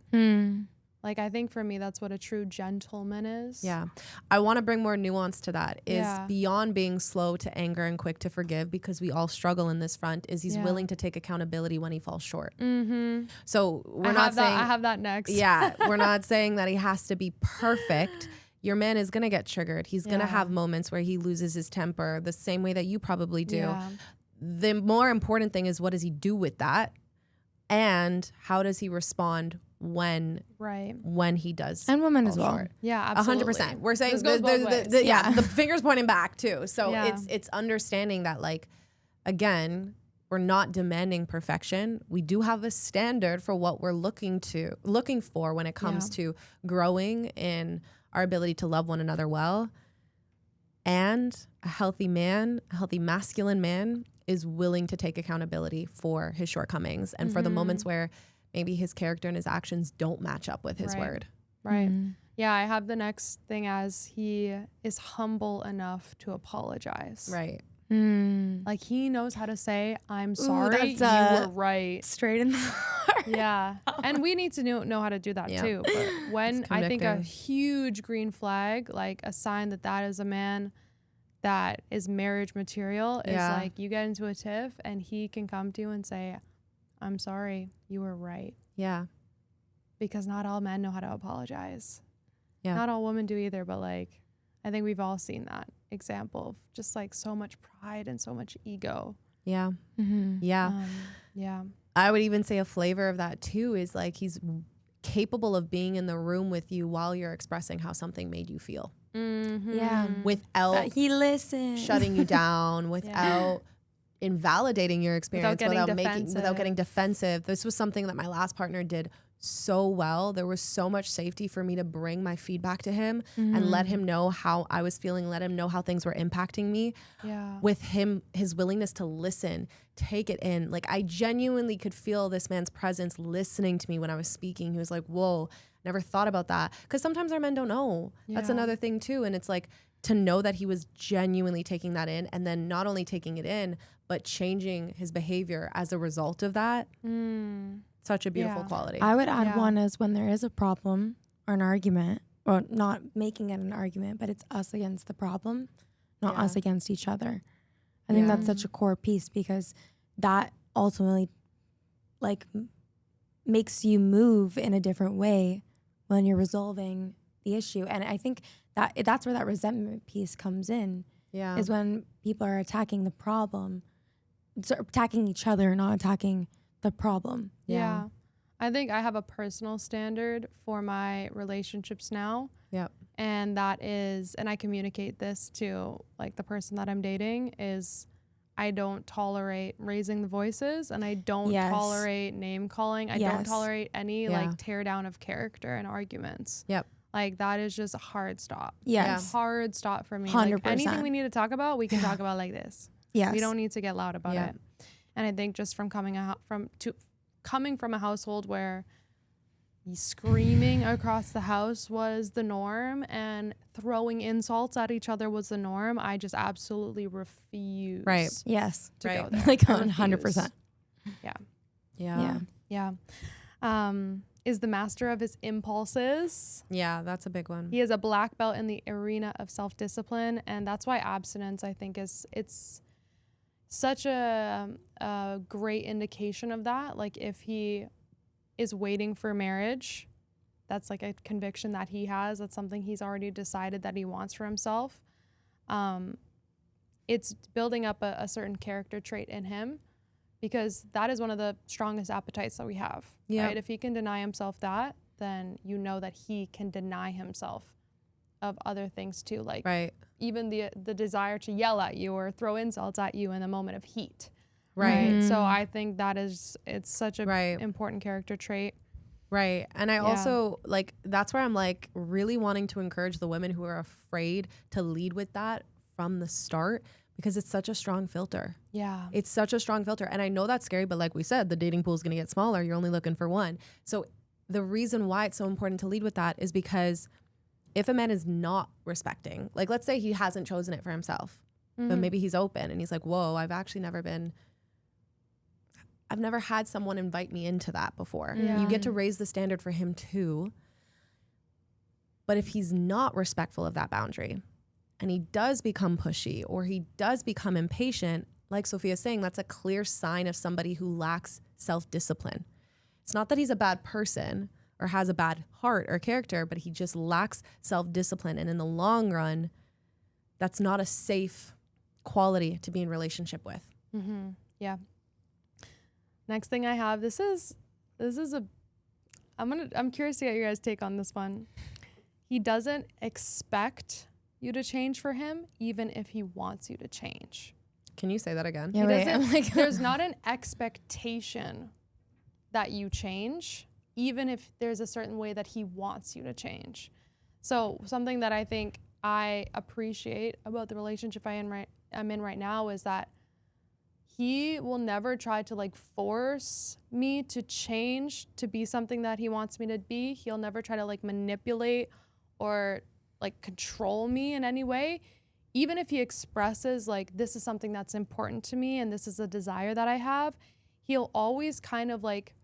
Like, I think for me, that's what a true gentleman is. Yeah. I want to bring more nuance to that is Yeah. beyond being slow to anger and quick to forgive, because we all struggle in this front, is he's Yeah. willing to take accountability when he falls short. Mm-hmm. So we're not saying, I have that next. yeah, we're not saying that he has to be perfect. Your man is going to get triggered. He's going to Yeah. have moments where he loses his temper the same way that you probably do. Yeah. The more important thing is, what does he do with that? And how does he respond when he does? And women as fall well. short? Yeah, absolutely. 100%. We're saying This goes both ways. yeah, the finger's pointing back too. So Yeah. it's understanding that, like, again, we're not demanding perfection. We do have a standard for what we're looking for when it comes to growing in our ability to love one another well. And a healthy man, a healthy masculine man, is willing to take accountability for his shortcomings and for the moments where maybe his character and his actions don't match up with his word. Right. Yeah, I have the next thing as he is humble enough to apologize. Right. Like, he knows how to say, I'm sorry, that's, you were right. Straight in the heart. Yeah. And we need to know how to do that too. But when I think a convicting. huge green flag, like a sign that is a man that is marriage material, is like you get into a tiff and he can come to you and say, I'm sorry, you were right. Yeah. Because not all men know how to apologize. Yeah. Not all women do either, but like, I think we've all seen that example of just like so much pride and so much ego. Yeah. Yeah. Yeah. I would even say a flavor of that too is like he's capable of being in the room with you while you're expressing how something made you feel. Yeah. Without That he listened. shutting you down, without invalidating your experience, without getting defensive. This was something that my last partner did so well. There was so much safety for me to bring my feedback to him and let him know how I was feeling, let him know how things were impacting me. Yeah. With him, his willingness to listen, take it in. Like, I genuinely could feel this man's presence listening to me when I was speaking. He was like, whoa, never thought about that. Because sometimes our men don't know. That's another thing too. And it's like, to know that he was genuinely taking that in, and then not only taking it in, but changing his behavior as a result of that. Such a beautiful quality. I would add one is when there is a problem or an argument, or not making it an argument, but it's us against the problem, not us against each other. I think that's such a core piece, because that ultimately like makes you move in a different way when you're resolving the issue. And I think that's where that resentment piece comes in. Yeah. Is when people are attacking the problem, so attacking each other, not attacking the problem. Yeah. I think I have a personal standard for my relationships now. Yep. And that is, and I communicate this to like the person that I'm dating, is I don't tolerate raising the voices, and I don't tolerate name calling. I don't tolerate any like tear down of character and arguments. Yep. Like, that is just a hard stop. Yes. hard stop for me. 100%. Like, anything we need to talk about, we can talk about like this. Yes. We don't need to get loud about it. And I think just from coming from a household where screaming across the house was the norm and throwing insults at each other was the norm, I just absolutely refuse. Right. Yes. To go there. Like I 100%. Yeah. Is the master of his impulses. Yeah, that's a big one. He is a black belt in the arena of self-discipline, and that's why abstinence, I think, it's such a great indication of that. Like, if he is waiting for marriage, that's like a conviction that he has. That's something he's already decided that he wants for himself. It's building up a certain character trait in him, because that is one of the strongest appetites that we have. Yeah. Right? If he can deny himself that, then you know that he can deny himself of other things too. Like even the desire to yell at you or throw insults at you in a moment of heat. Right. So I think it's such a important character trait. Right. And I also like, that's where I'm like really wanting to encourage the women who are afraid to lead with that from the start, because it's such a strong filter. Yeah. It's such a strong filter. And I know that's scary, but like we said, the dating pool is going to get smaller. You're only looking for one. So the reason why it's so important to lead with that is because if a man is not respecting, like let's say he hasn't chosen it for himself, but maybe he's open and he's like, whoa, I've never had someone invite me into that before. Yeah. You get to raise the standard for him too. But if he's not respectful of that boundary and he does become pushy or he does become impatient, like Sophia's saying, that's a clear sign of somebody who lacks self-discipline. It's not that he's a bad person or has a bad heart or character, but he just lacks self-discipline. And in the long run, that's not a safe quality to be in relationship with. Mm-hmm. Yeah. Next thing I have, I'm curious to get your guys' take on this one. He doesn't expect you to change for him, even if he wants you to change. Can you say that again? Yeah, right. I'm like, there's not an expectation that you change, even if there's a certain way that he wants you to change. So something that I think I appreciate about the relationship I'm in right now is that he will never try to like force me to change to be something that he wants me to be. He'll never try to like manipulate or like control me in any way. Even if he expresses like, this is something that's important to me and this is a desire that I have, he'll always kind of like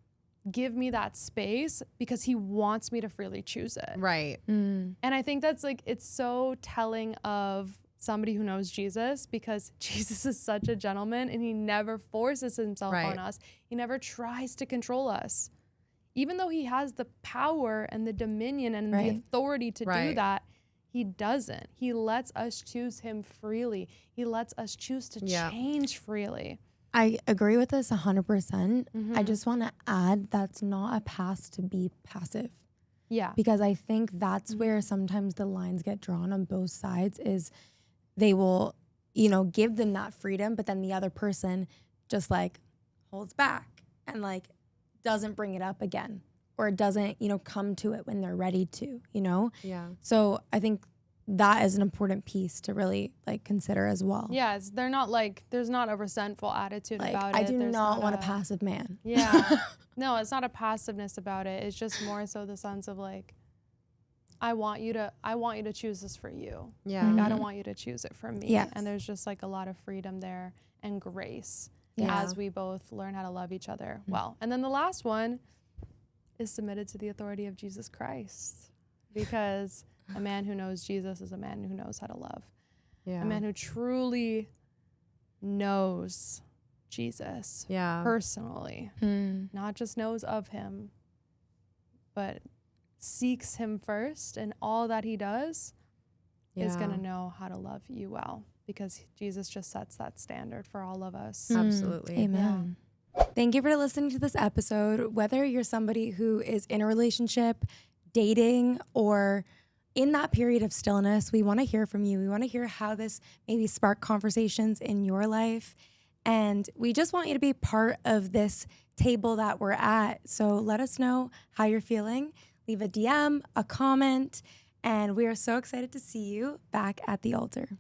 give me that space because he wants me to freely choose it. Right. And I think that's like, it's so telling of somebody who knows Jesus, because Jesus is such a gentleman and he never forces himself on us. He never tries to control us. Even though he has the power and the dominion and the authority to do that, he doesn't. He lets us choose him freely. He lets us choose to change freely. I agree with this 100%. I just want to add that's not a pass to be passive. Yeah. Because I think that's where sometimes the lines get drawn on both sides is they will, give them that freedom, but then the other person just like holds back and like doesn't bring it up again or doesn't, come to it when they're ready to, Yeah. So I think that is an important piece to really like consider as well. Yeah, they're not like, there's not a resentful attitude about it. I do not want a passive man. Yeah. No, it's not a passiveness about it. It's just more so the sense of like, I want you to choose this for you. Yeah. Like, I don't want you to choose it for me. Yes. And there's just like a lot of freedom there and grace as we both learn how to love each other well. And then the last one is submitted to the authority of Jesus Christ, because a man who knows Jesus is a man who knows how to love. Yeah. A man who truly knows Jesus personally, not just knows of him, but seeks him first, and all that he does is going to know how to love you well, because Jesus just sets that standard for all of us. Absolutely. Amen. Thank you for listening to this episode. Whether you're somebody who is in a relationship, dating, or in that period of stillness, we want to hear from you. We want to hear how this maybe sparked conversations in your life. And we just want you to be part of this table that we're at. So let us know how you're feeling. Leave a DM, a comment, and we are so excited to see you back at the altar.